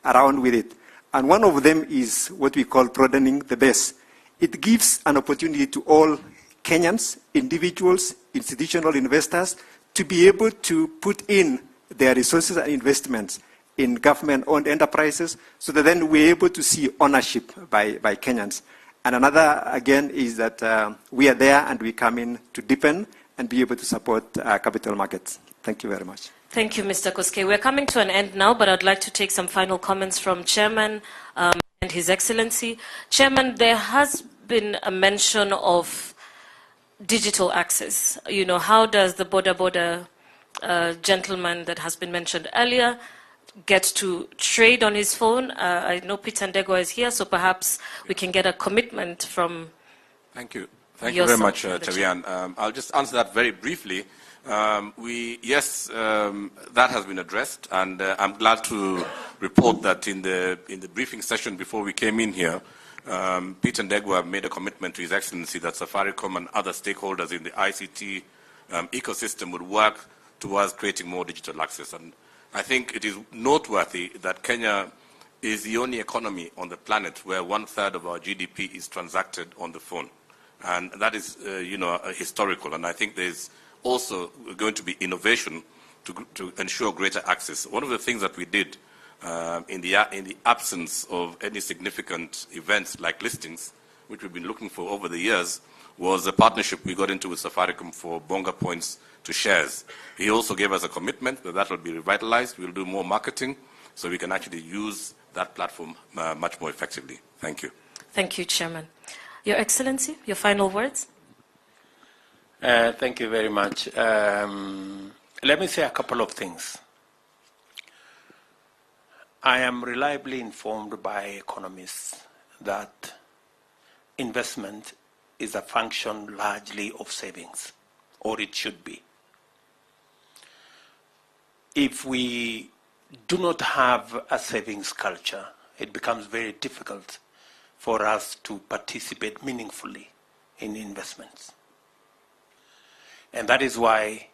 L: around with it. And one of them is what we call broadening the base. It gives an opportunity to all Kenyans, individuals, institutional investors, to be able to put in their resources and investments in government-owned enterprises, so that then we're able to see ownership by Kenyans. And another, again, is that we are there and we come in to deepen and be able to support capital markets. Thank you very much.
F: Thank you, Mr. Koske. We're coming to an end now, but I'd like to take some final comments from Chairman and His Excellency. Chairman, there has been a mention of digital access. How does the border gentleman that has been mentioned earlier get to trade on his phone? I know Peter Ndegwa is here, so perhaps we can get a commitment from
E: Thank you. Thank you very much, Terian. I'll just answer that very briefly. That has been addressed, and I'm glad to report that in the briefing session before we came in here, Peter Ndegwa made a commitment to His Excellency that Safaricom and other stakeholders in the ICT ecosystem would work towards creating more digital access. And I think it is noteworthy that Kenya is the only economy on the planet where 1/3 of our GDP is transacted on the phone. And that is, historical. And I think there's also going to be innovation to ensure greater access. One of the things that we did in the absence of any significant events like listings, which we've been looking for over the years, was a partnership we got into with Safaricom for Bonga points to shares. He also gave us a commitment that will be revitalized. We'll do more marketing so we can actually use that platform much more effectively. Thank you.
F: Thank you, Chairman. Your Excellency, your final words.
G: Thank you very much. Let me say a couple of things. I am reliably informed by economists that investment is a function largely of savings, or it should be. If we do not have a savings culture, it becomes very difficult for us to participate meaningfully in investments. And that is why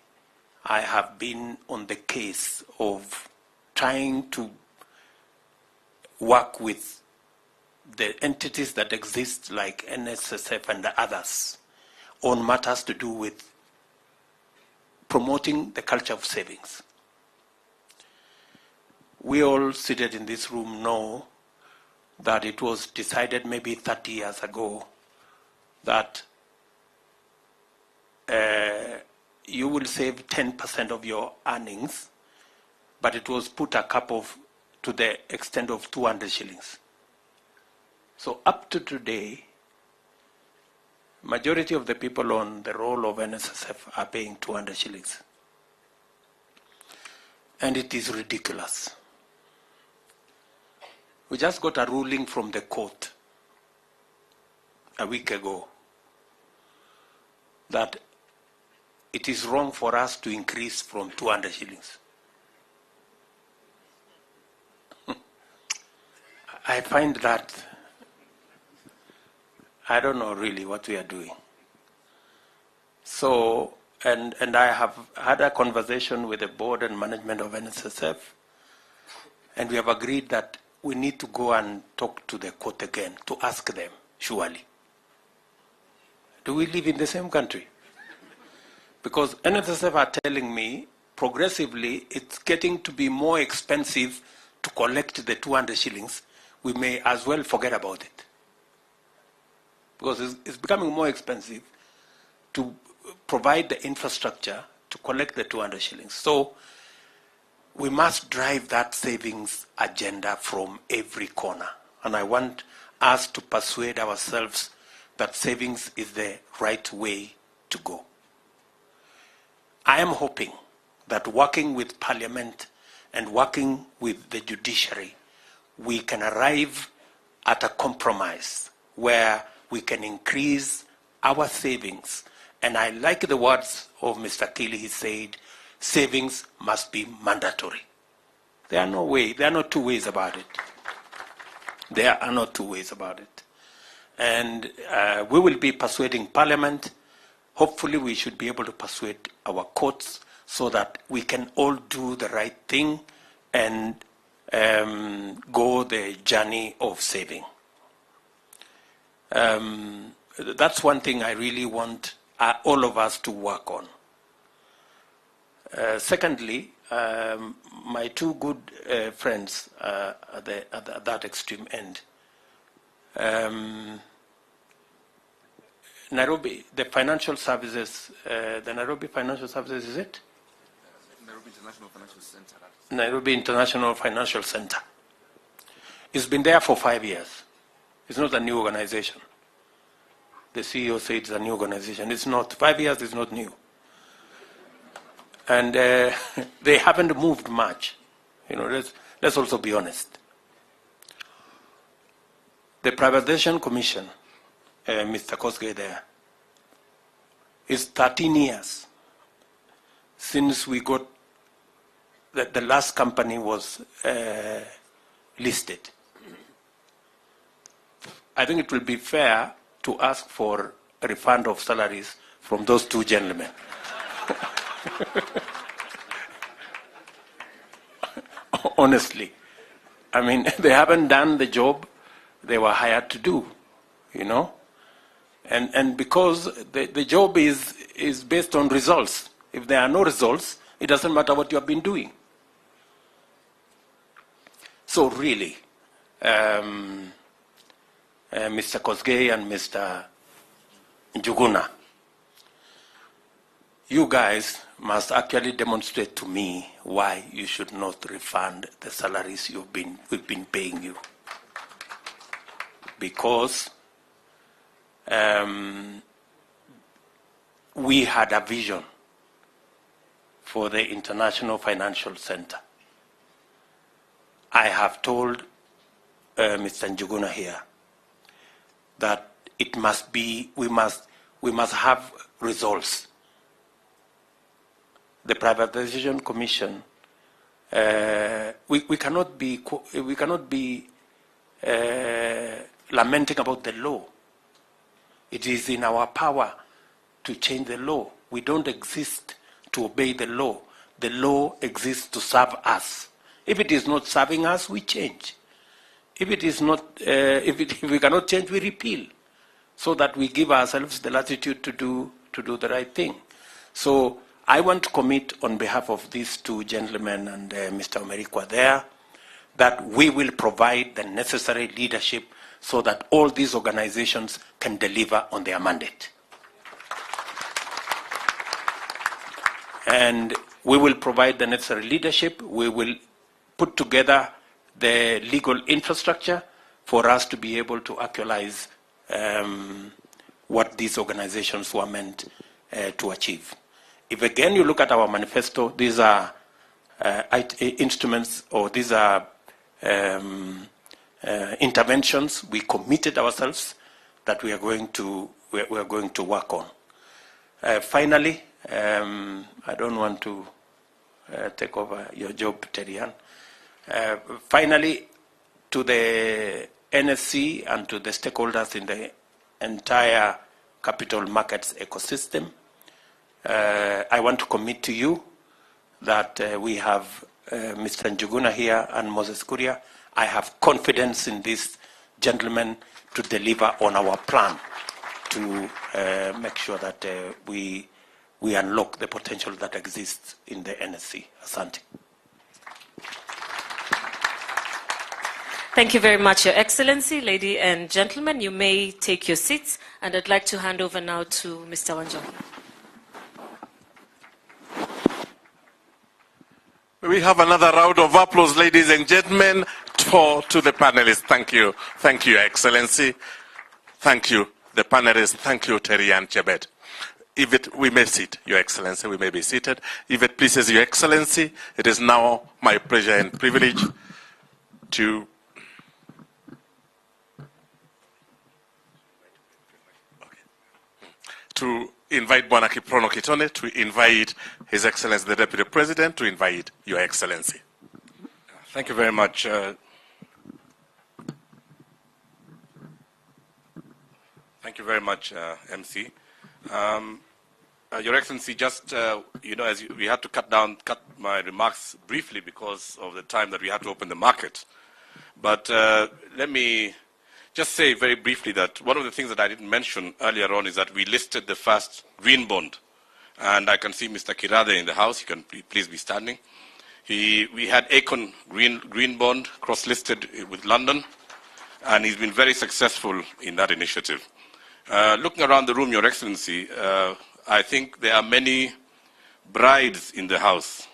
G: I have been on the case of trying to work with the entities that exist like NSSF and others on matters to do with promoting the culture of savings. We all seated in this room know that it was decided maybe 30 years ago that you will save 10% of your earnings, but it was put a cap of to the extent of 200 shillings. So up to today, majority of the people on the roll of NSSF are paying 200 shillings. and it is ridiculous. We just got a ruling from the court a week ago that it is wrong for us to increase from 200 shillings. I find that, I don't know really what we are doing. So, and I have had a conversation with the board and management of NSSF, and we have agreed that we need to go and talk to the court again to ask them, surely, do we live in the same country? Because NSSF are telling me progressively it's getting to be more expensive to collect the 200 shillings. We may as well forget about it. Because it's becoming more expensive to provide the infrastructure to collect the 200 shillings. So we must drive that savings agenda from every corner. And I want us to persuade ourselves that savings is the right way to go. I am hoping that working with Parliament and working with the judiciary, we can arrive at a compromise where we can increase our savings. And I like the words of Mr. Keeley. He said, savings must be mandatory. There are no two ways about it. There are no two ways about it. And we will be persuading Parliament. Hopefully we should be able to persuade our courts so that we can all do the right thing and go the journey of saving. That's one thing I really want all of us to work on. Secondly, my two good friends at that extreme end, Nairobi, the financial services, the Nairobi Financial Services, is it?
K: Nairobi International Financial Center.
G: Nairobi International Financial Center. It's been there for 5 years. It's not a new organization. The CEO said it's a new organization. It's not. 5 years is not new. And they haven't moved much. You know, let's also be honest. The Privatization Commission, Mr. Kosgei there, is 13 years since we got the last company was listed. I think it will be fair to ask for a refund of salaries from those two gentlemen. Honestly, I mean, they haven't done the job they were hired to do, you know? And because the job is based on results. If there are no results, it doesn't matter what you have been doing. So really, Mr. Kosgei and Mr. Njuguna, you guys must actually demonstrate to me why you should not refund the salaries we've been paying you. Because we had a vision for the International Financial Center. I have told Mr. Njuguna here that it must be, we must have results. The Privatization Commission, we cannot be lamenting about the law. It is in our power to change the law. We don't exist to obey the law. The law exists to serve us. If it is not serving us, we change. If it is not, if we cannot change, we repeal, so that we give ourselves the latitude to do the right thing. So I want to commit on behalf of these two gentlemen and Mr. Omerikwa there, that we will provide the necessary leadership so that all these organizations can deliver on their mandate. And we will provide the necessary leadership. We will put together the legal infrastructure for us to be able to actualize what these organizations were meant to achieve. If again you look at our manifesto, these are instruments, or these are interventions we committed ourselves that we are going to work on. Finally, I don't want to take over your job, Terian. Finally, to the NSC and to the stakeholders in the entire capital markets ecosystem, I want to commit to you that we have Mr. Njuguna here and Moses Kuria. I have confidence in these gentlemen to deliver on our plan to make sure that we unlock the potential that exists in the NSC. Asante.
F: Thank you very much, Your Excellency. Ladies and gentlemen, you may take your seats, and I'd like to hand over now to Mr. Wanjohi.
M: We have another round of applause, ladies and gentlemen, to the panelists. Thank you. Thank you, Your Excellency. Thank you, the panelists. Thank you, Terian Chebet. If we may sit, Your Excellency, we may be seated. If it pleases Your Excellency, it is now my pleasure and privilege to invite Bwana Kiprono Kitone, to invite His Excellency the Deputy President, to invite Your Excellency.
N: Thank you very much. Thank you very much, MC. Your Excellency, just, we had to cut my remarks briefly because of the time that we had to open the market. But let me just say very briefly that one of the things that I didn't mention earlier on is that we listed the first green bond. And I can see Mr. Kirade in the house. You can please be standing. We had Econ green bond cross-listed with London, and he's been very successful in that initiative. Looking around the room, Your Excellency, I think there are many brides in the house.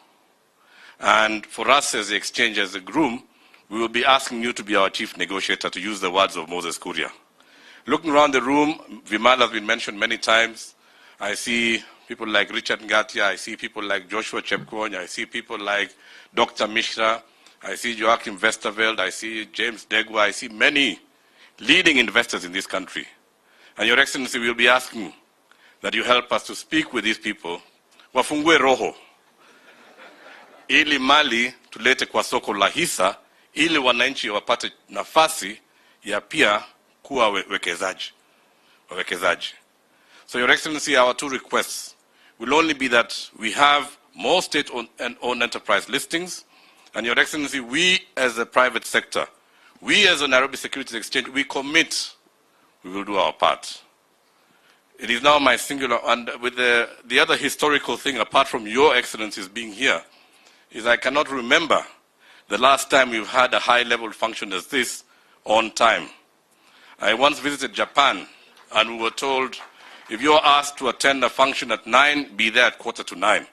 N: And for us as the exchange, as a groom, we will be asking you to be our chief negotiator, to use the words of Moses Kuria. Looking around the room, Vimal has been mentioned many times. I see people like Richard Ngatia, I see people like Joshua Chepkwony, I see people like Dr. Mishra, I see Joachim Westerveld, I see James Degwa, I see many leading investors in this country. And Your Excellency, we will be asking that you help us to speak with these people. Wafungue roho. Ili mali tulete kwa soko la hisa, ili wananchi wapate nafasi ya pia kuwa wawekezaji. So Your Excellency, our two requests will only be that we have more state-owned enterprise listings, and Your Excellency, we as a private sector, we as a Nairobi Securities Exchange, we commit, we will do our part. It is now my singular, and with the other historical thing, apart from Your Excellencies being here, is I cannot remember the last time we've had a high-level function as this on time. I once visited Japan, and we were told, if you're asked to attend a function at 9, be there at 8:45.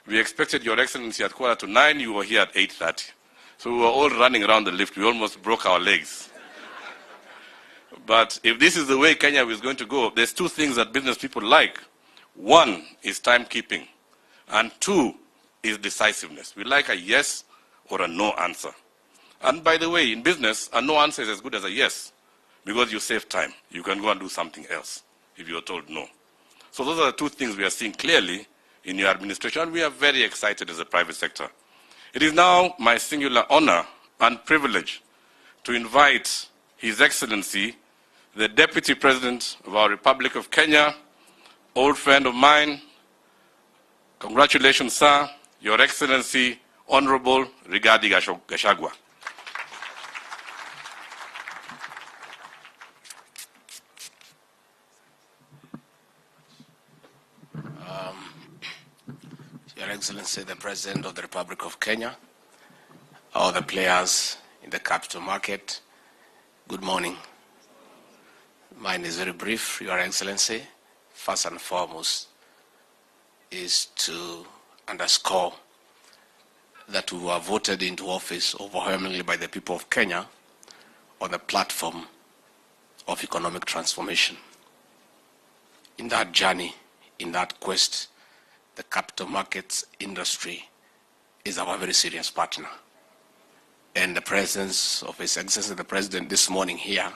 N: We expected Your Excellency at 8:45, you were here at 8:30. So we were all running around the lift. We almost broke our legs. But if this is the way Kenya is going to go, there's two things that business people like. One is timekeeping, and two is decisiveness. We like a yes or a no answer. And by the way, in business, a no answer is as good as a yes, because you save time. You can go and do something else if you're told no. So those are the two things we are seeing clearly in your administration, and we are very excited as a private sector. It is now my singular honor and privilege to invite His Excellency, the Deputy President of our Republic of Kenya, old friend of mine. Congratulations, sir. Your Excellency, Honorable Rigathi Gachagua.
O: Your Excellency, the President of the Republic of Kenya, all the players in the capital market, good morning. Mine is very brief, Your Excellency. First and foremost is to underscore that we were voted into office overwhelmingly by the people of Kenya on the platform of economic transformation. In that journey, in that quest, the capital markets industry is our very serious partner. And the presence of His Excellency the President this morning here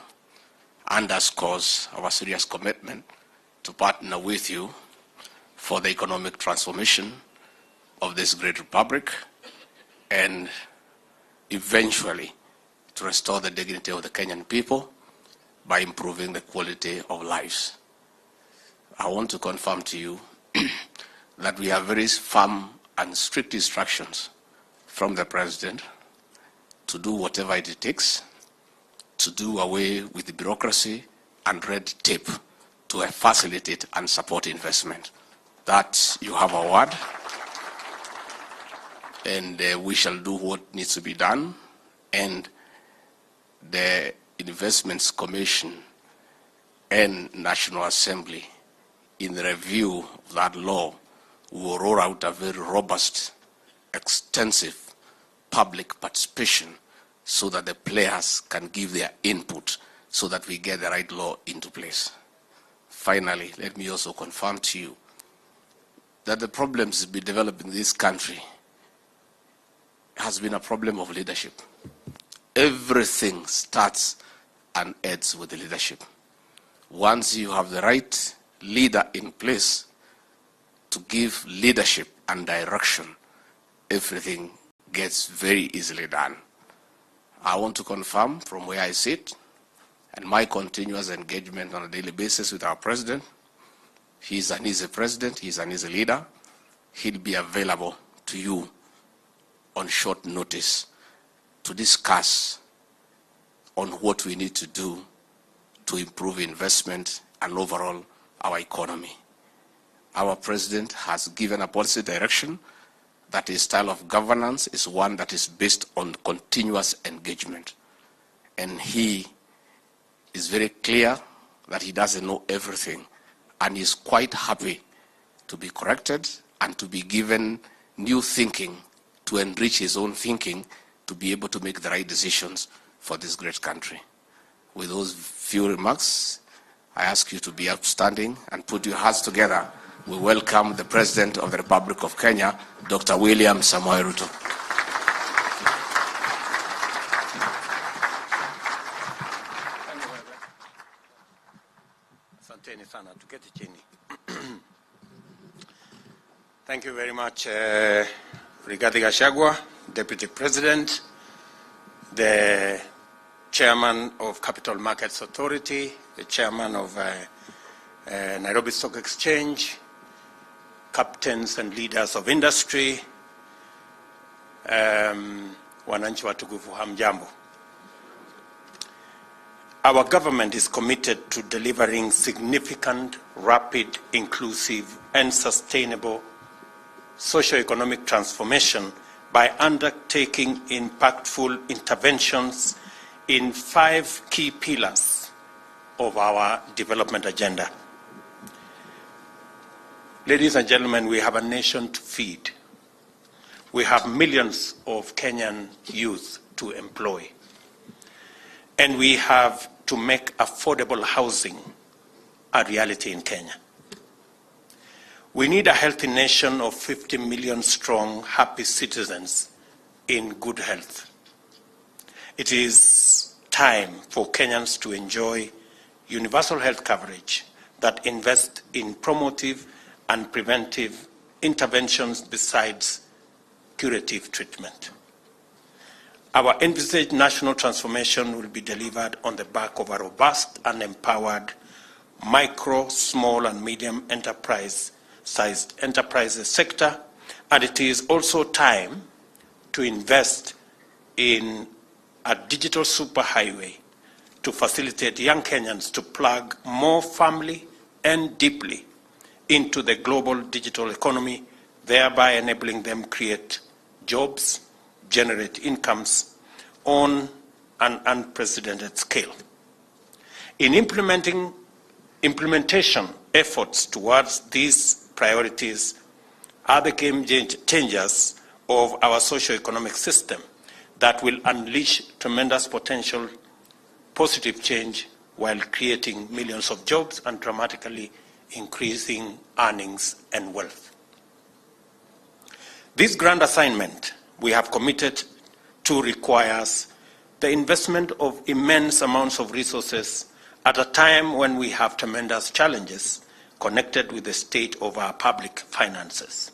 O: underscores our serious commitment to partner with you for the economic transformation of this great republic and eventually to restore the dignity of the Kenyan people by improving the quality of lives. I want to confirm to you that we have very firm and strict instructions from the President to do whatever it takes to do away with the bureaucracy and red tape to facilitate and support investment. That you have a word, and we shall do what needs to be done, and the Investments Commission and National Assembly, in the review of that law, will roll out a very robust, extensive public participation so that the players can give their input so that we get the right law into place. Finally, let me also confirm to you that the problems that be developed in this country has been a problem of leadership. Everything starts and ends with the leadership. Once you have the right leader in place to give leadership and direction, everything gets very easily done. I want to confirm from where I sit and my continuous engagement on a daily basis with our President. He's an easy President, he's an easy leader. He'll be available to you on short notice to discuss on what we need to do to improve investment and overall our economy. Our President has given a policy direction that his style of governance is one that is based on continuous engagement. And he is very clear that he doesn't know everything, and is quite happy to be corrected and to be given new thinking to enrich his own thinking to be able to make the right decisions for this great country. With those few remarks, I ask you to be upstanding and put your hands together. We welcome the President of the Republic of Kenya, Dr. William Samoei Ruto.
L: Thank you very much, Rigathi Gachagua, Deputy President, the Chairman of Capital Markets Authority, the Chairman of Nairobi Stock Exchange, captains and leaders of industry, wananchi watukufu, hamjambo. Our government is committed to delivering significant, rapid, inclusive, and sustainable socio-economic transformation by undertaking impactful interventions in 5 key pillars of our development agenda. Ladies and gentlemen, we have a nation to feed. We have millions of Kenyan youth to employ. And we have to make affordable housing a reality in Kenya. We need a healthy nation of 50 million strong, happy citizens in good health. It is time for Kenyans to enjoy universal health coverage that invests in promotive and preventive interventions besides curative treatment. Our envisaged national transformation will be delivered on the back of a robust and empowered micro, small, and medium enterprise-sized enterprises sector, and it is also time to invest in a digital superhighway to facilitate young Kenyans to plug more firmly and deeply into the global digital economy, thereby enabling them create jobs, generate incomes on an unprecedented scale. In implementation efforts towards these priorities are the game changers of our socio-economic system that will unleash tremendous potential positive change while creating millions of jobs and dramatically increasing earnings and wealth. This grand assignment
G: we have committed to requires the investment of immense amounts of resources at a time when we have tremendous challenges connected with the state of our public finances.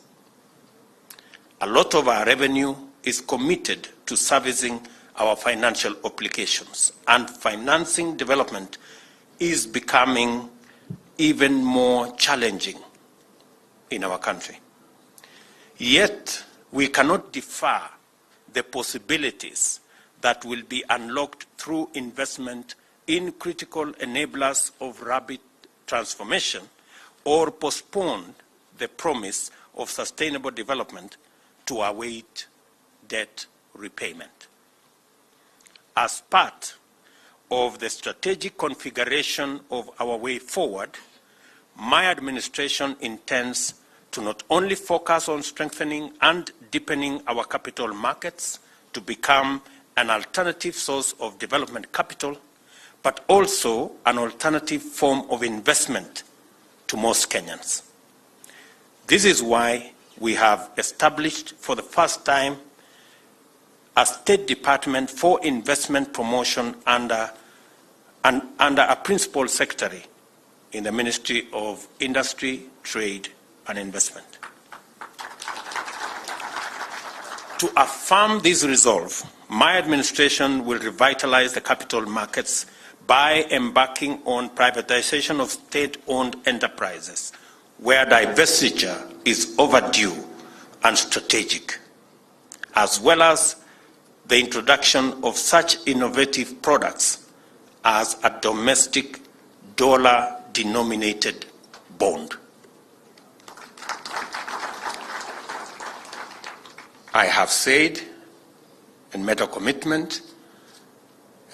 G: A lot of our revenue is committed to servicing our financial obligations, and financing development is becoming even more challenging in our country. Yet, we cannot defer the possibilities that will be unlocked through investment in critical enablers of rapid transformation, or postpone the promise of sustainable development to await debt repayment. As part of the strategic configuration of our way forward, my administration intends to not only focus on strengthening and deepening our capital markets to become an alternative source of development capital, but also an alternative form of investment to most Kenyans. This is why we have established for the first time a State Department for Investment Promotion under a principal secretary in the Ministry of Industry, Trade and Investment. To affirm this resolve, my administration will revitalize the capital markets by embarking on privatization of state-owned enterprises, where divestiture is overdue and strategic, as well as the introduction of such innovative products as a domestic dollar-denominated bond. I have said and made a commitment,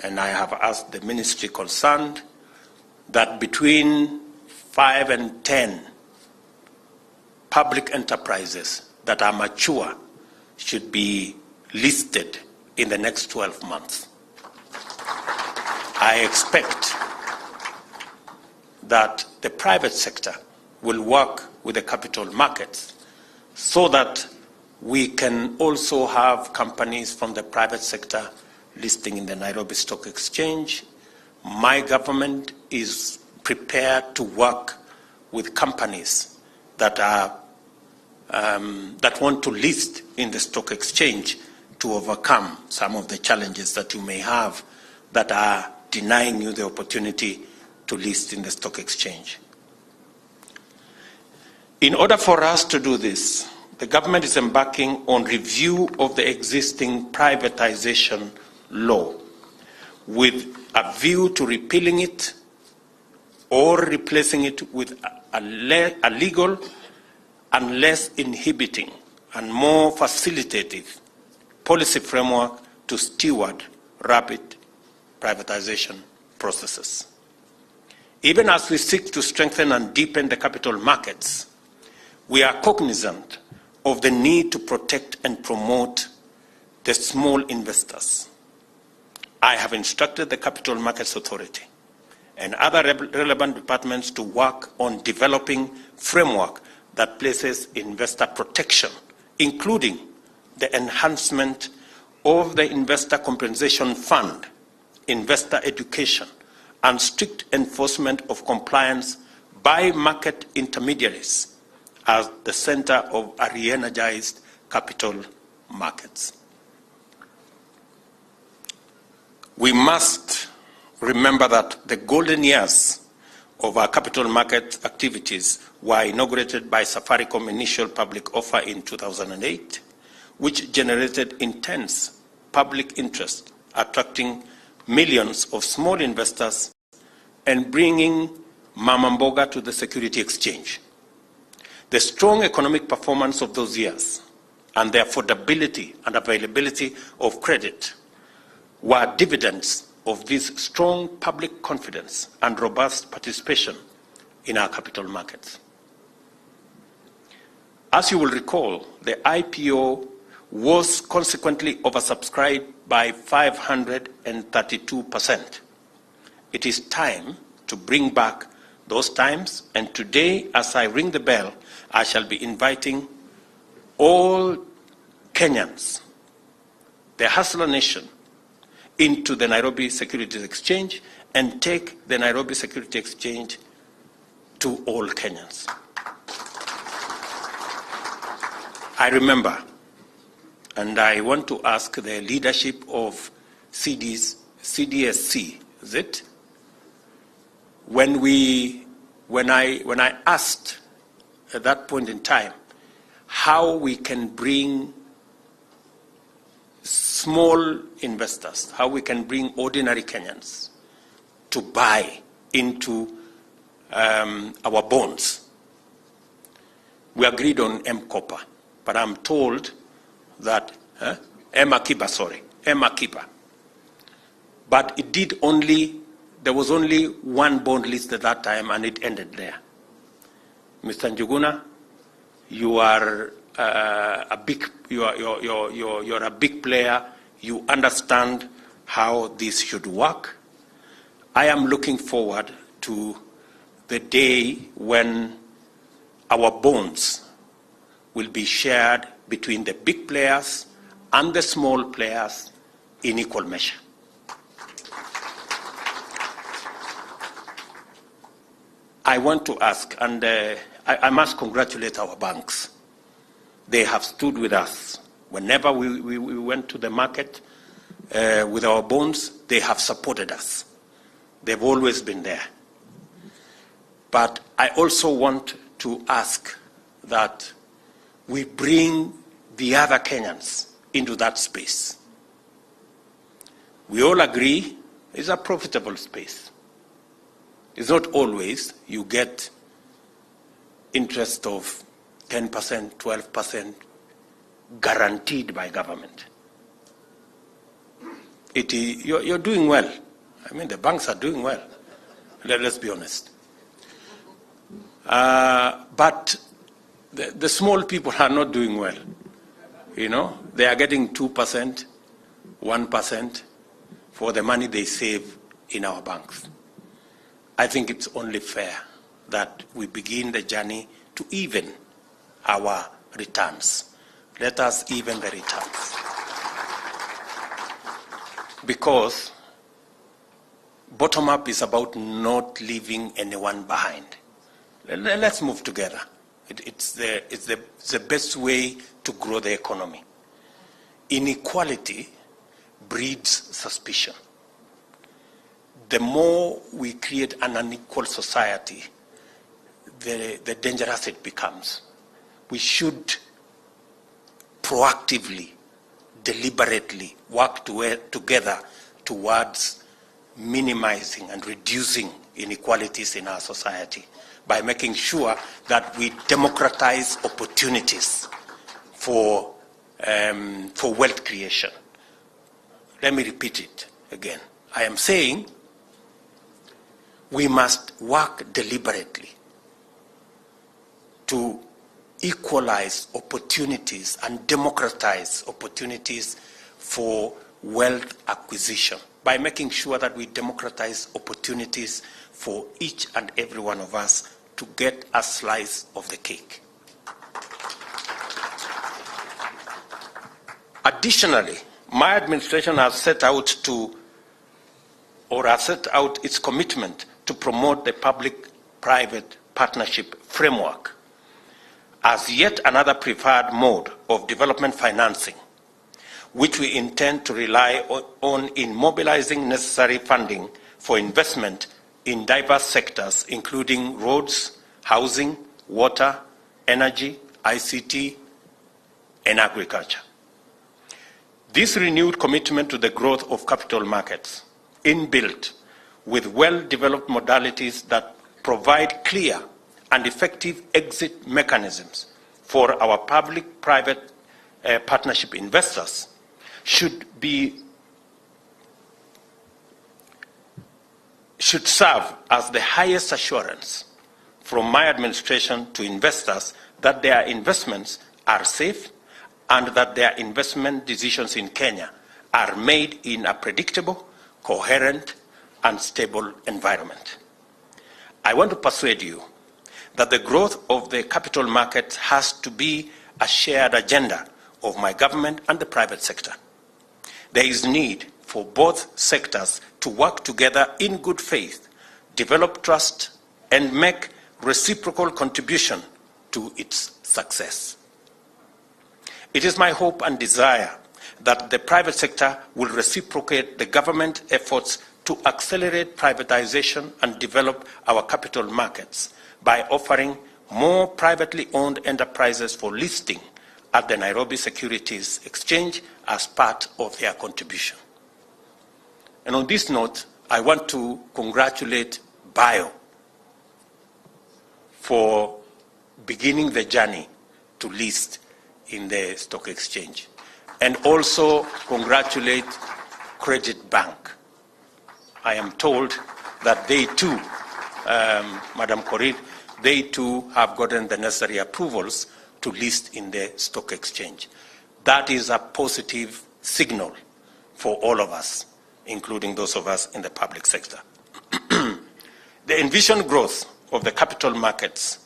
G: and I have asked the ministry concerned that between 5 and 10 public enterprises that are mature should be listed in the next 12 months. I expect that the private sector will work with the capital markets so that we can also have companies from the private sector listing in the Nairobi Stock Exchange. My government is prepared to work with companies that want to list in the stock exchange to overcome some of the challenges that you may have that are denying you the opportunity to list in the stock exchange. In order for us to do this, the government is embarking on review of the existing privatization law with a view to repealing it or replacing it with a legal and less inhibiting and more facilitative policy framework to steward rapid privatization processes. Even as we seek to strengthen and deepen the capital markets, we are cognizant of the need to protect and promote the small investors. I have instructed the Capital Markets Authority and other relevant departments to work on developing framework that places investor protection, including the enhancement of the Investor Compensation Fund, investor education, and strict enforcement of compliance by market intermediaries as the center of a re-energized capital markets. We must remember that the golden years of our capital market activities were inaugurated by Safaricom initial public offer in 2008, which generated intense public interest, attracting millions of small investors and bringing Mama Mboga to the Securities Exchange. The strong economic performance of those years and the affordability and availability of credit were dividends of this strong public confidence and robust participation in our capital markets. As you will recall, the IPO was consequently oversubscribed by 532%. It is time to bring back those times, and today, as I ring the bell, I shall be inviting all Kenyans the Hustler Nation into the Nairobi Securities Exchange and take the Nairobi Securities Exchange to all Kenyans. I remember, and I want to ask the leadership of CDSC, is it? When I asked at that point in time how we can bring small investors, how we can bring ordinary Kenyans to buy into our bonds. We agreed on M-Copper, but I'm told that, M-Akiba. But it did only, there was only one bond list at that time, and it ended there. Mr. Njuguna, you are a big player. You understand how this should work. I am looking forward to the day when our bonds will be shared between the big players and the small players in equal measure. I want to ask, and I must congratulate our banks. They have stood with us. Whenever we went to the market with our bonds, they have supported us. They've always been there. But I also want to ask that we bring the other Kenyans into that space. We all agree it's a profitable space. It's not always you get interest of 10%, 12% guaranteed by government. You're doing well. I mean, the banks are doing well. Let's be honest. But the small people are not doing well. You know, they are getting 2%, 1% for the money they save in our banks. I think it's only fair that we begin the journey to even our returns. Let us even the returns. Because bottom-up is about not leaving anyone behind. Let's move together. It's the best way to grow the economy. Inequality breeds suspicion. The more we create an unequal society, the dangerous it becomes. We should proactively, deliberately work together towards minimizing and reducing inequalities in our society by making sure that we democratize opportunities for wealth creation. Let me repeat it again. I am saying we must work deliberately to equalize opportunities and democratize opportunities for wealth acquisition by making sure that we democratize opportunities for each and every one of us to get a slice of the cake. Additionally, my administration has set out its commitment to promote the public-private partnership framework as yet another preferred mode of development financing, which we intend to rely on in mobilizing necessary funding for investment in diverse sectors, including roads, housing, water, energy, ICT, and agriculture. This renewed commitment to the growth of capital markets, inbuilt with well-developed modalities that provide clear and effective exit mechanisms for our public-private partnership investors, should serve as the highest assurance from my administration to investors that their investments are safe and that their investment decisions in Kenya are made in a predictable, coherent, and stable environment. I want to persuade you that the growth of the capital market has to be a shared agenda of my government and the private sector. there is need for both sectors to work together in good faith, develop trust, and make reciprocal contribution to its success. It is my hope and desire that the private sector will reciprocate the government efforts to accelerate privatization and develop our capital markets by offering more privately owned enterprises for listing at the Nairobi Securities Exchange as part of their contribution. And on this note, I want to congratulate Bio for beginning the journey to list in the stock exchange, and also congratulate Credit Bank. I am told that they too, Madam Korir, they too have gotten the necessary approvals to list in the stock exchange. That is a positive signal for all of us, including those of us in the public sector. The envisioned growth of the capital markets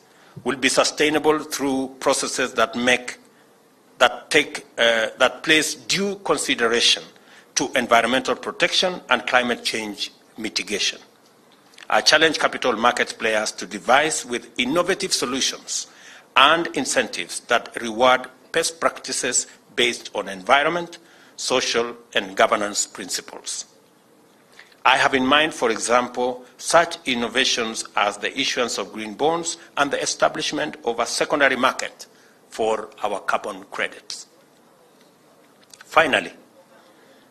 G: will be sustainable through processes that place due consideration to environmental protection and climate change mitigation. I challenge capital markets players to devise with innovative solutions and incentives that reward best practices based on environment, social, and governance principles. I have in mind, for example, such innovations as the issuance of green bonds and the establishment of a secondary market for our carbon credits. Finally,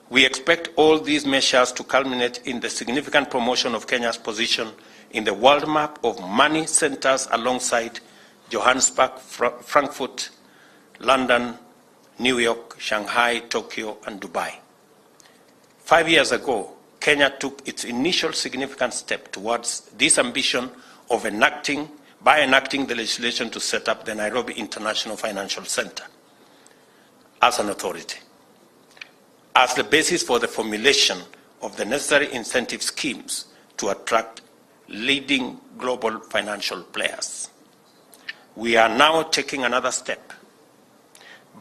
G: we expect all these measures to culminate in the significant promotion of Kenya's position in the world map of money centers alongside Johannesburg, Frankfurt, London, New York, Shanghai, Tokyo, and Dubai. 5 years ago, Kenya took its initial significant step towards this ambition of enacting the legislation to set up the Nairobi International Financial Center as an authority, as the basis for the formulation of the necessary incentive schemes to attract leading global financial players. We are now taking another step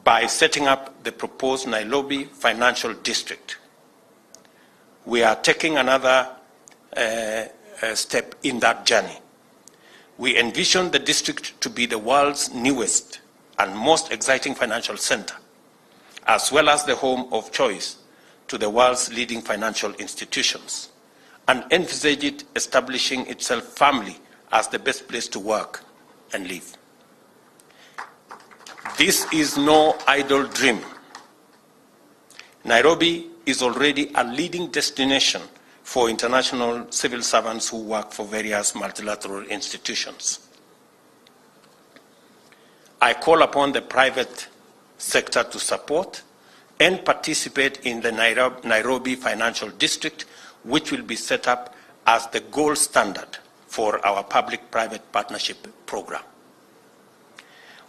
G: by setting up the proposed Nairobi Financial District. We are taking another step in that journey. We envision the district to be the world's newest and most exciting financial center, as well as the home of choice to the world's leading financial institutions, and envisage it establishing itself firmly as the best place to work and live. This is no idle dream. Nairobi is already a leading destination for international civil servants who work for various multilateral institutions. I call upon the private sector to support and participate in the Nairobi Financial District, which will be set up as the gold standard for our public-private partnership program.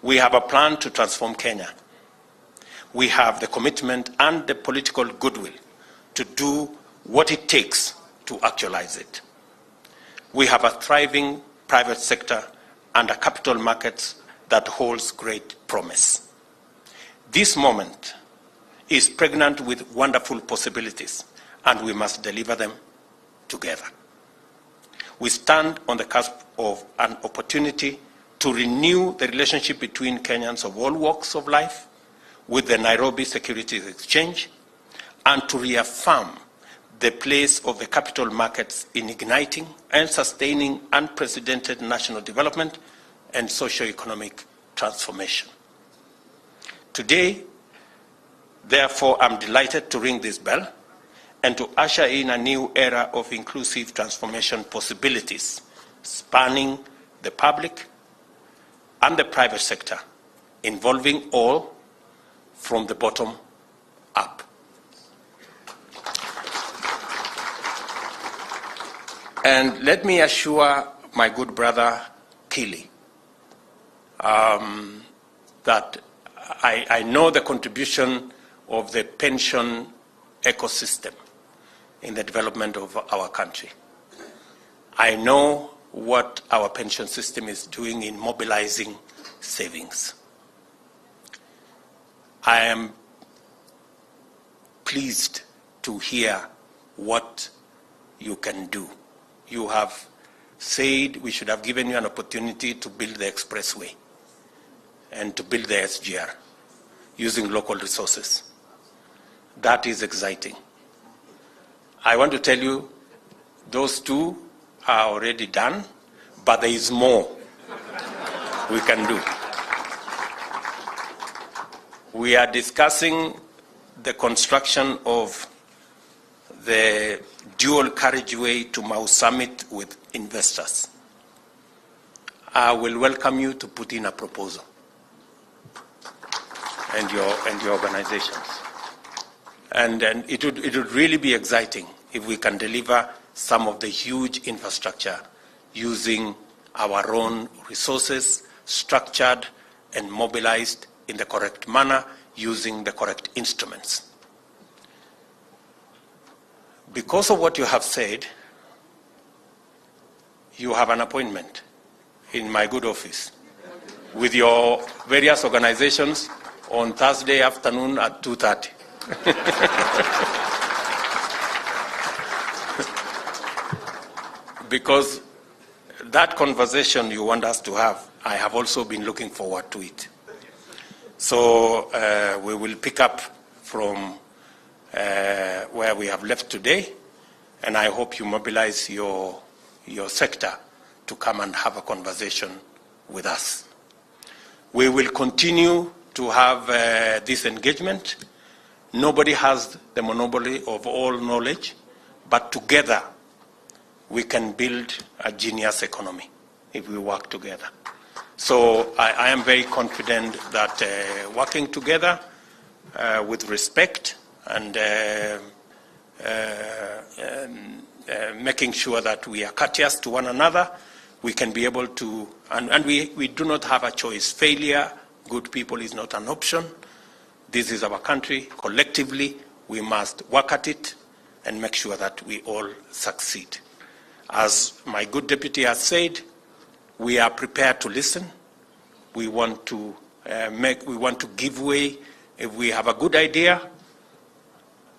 G: We have a plan to transform Kenya. We have the commitment and the political goodwill to do what it takes to actualize it. We have a thriving private sector and a capital market that holds great promise. This moment is pregnant with wonderful possibilities, and we must deliver them together. We stand on the cusp of an opportunity to renew the relationship between Kenyans of all walks of life with the Nairobi Securities Exchange, and to reaffirm the place of the capital markets in igniting and sustaining unprecedented national development and socio-economic transformation. Today, therefore, I'm delighted to ring this bell and to usher in a new era of inclusive transformation possibilities, spanning the public and the private sector, involving all from the bottom up. And let me assure my good brother Kili that I know the contribution of the pension ecosystem in the development of our country. I know what our pension system is doing in mobilizing savings. I am pleased to hear what you can do. You have said we should have given you an opportunity to build the expressway and to build the SGR using local resources. That is exciting. I want to tell you, those two are already done, but there is more we can do. We are discussing the construction of the dual carriageway to Mau Summit with investors. I will welcome you to put in a proposal and your organizations. And it would really be exciting if we can deliver some of the huge infrastructure using our own resources, structured and mobilized in the correct manner, using the correct instruments. Because of what you have said, you have an appointment in my good office with your various organizations on Thursday afternoon at 2:30. Because that conversation you want us to have, I have also been looking forward to it. So we will pick up from where we have left today, and I hope you mobilize your sector to come and have a conversation with us. We will continue to have this engagement. Nobody has the monopoly of all knowledge, but together we can build a genius economy if we work together. So I am very confident that working together with respect and making sure that we are courteous to one another, we can be able to, and we do not have a choice. Failure, good people, is not an option. This is our country. Collectively, we must work at it and make sure that we all succeed. As my good deputy has said, we are prepared to listen. We want to give way. If we have a good idea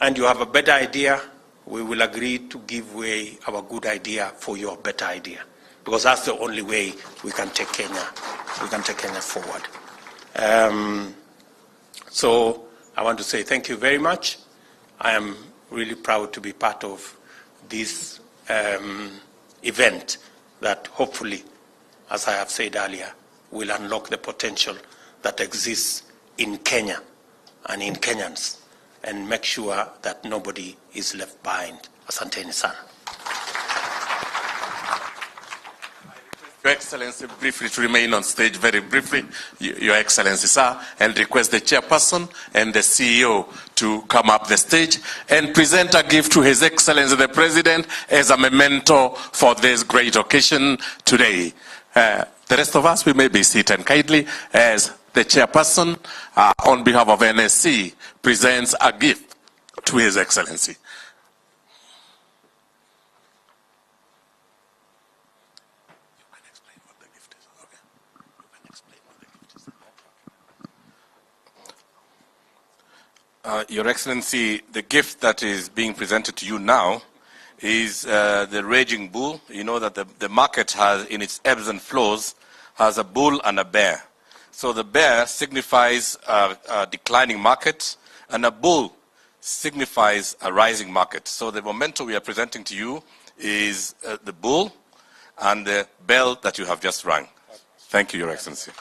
G: and you have a better idea, we will agree to give way our good idea for your better idea, because that's the only way we can take Kenya forward. So I want to say thank you very much. I am really proud to be part of this event that hopefully, as I have said earlier, will unlock the potential that exists in Kenya and in Kenyans, and make sure that nobody is left behind. Asanteni sana.
M: Your Excellency, briefly to remain on stage, very briefly, Your Excellency, sir, and request the chairperson and the CEO to come up the stage and present a gift to His Excellency the President as a memento for this great occasion today. The rest of us, we may be seated kindly as the chairperson, on behalf of NSC, presents a gift to His Excellency.
N: Your Excellency, the gift that is being presented to you now is the raging bull. You know that the market has, in its ebbs and flows, has a bull and a bear. So the bear signifies a declining market, and a bull signifies a rising market. So the memento we are presenting to you is the bull and the bell that you have just rung. Thank you, Your Excellency.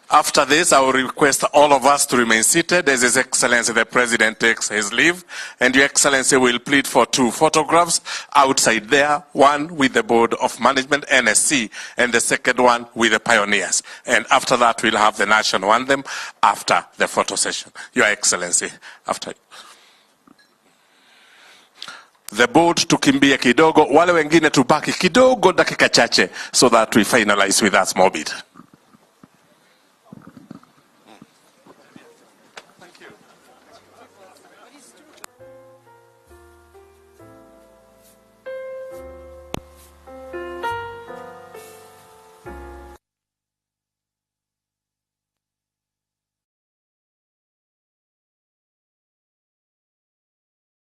M: After this, I will request all of us to remain seated as His Excellency the President takes his leave, and Your Excellency will plead for 2 photographs outside there, one with the Board of Management, NSC, and the second one with the pioneers. And after that, we'll have the national anthem after the photo session. Your Excellency, after the board tukimbie kidogo, wale wengine tubaki kidogo dakika chache so that we finalize with that small bit.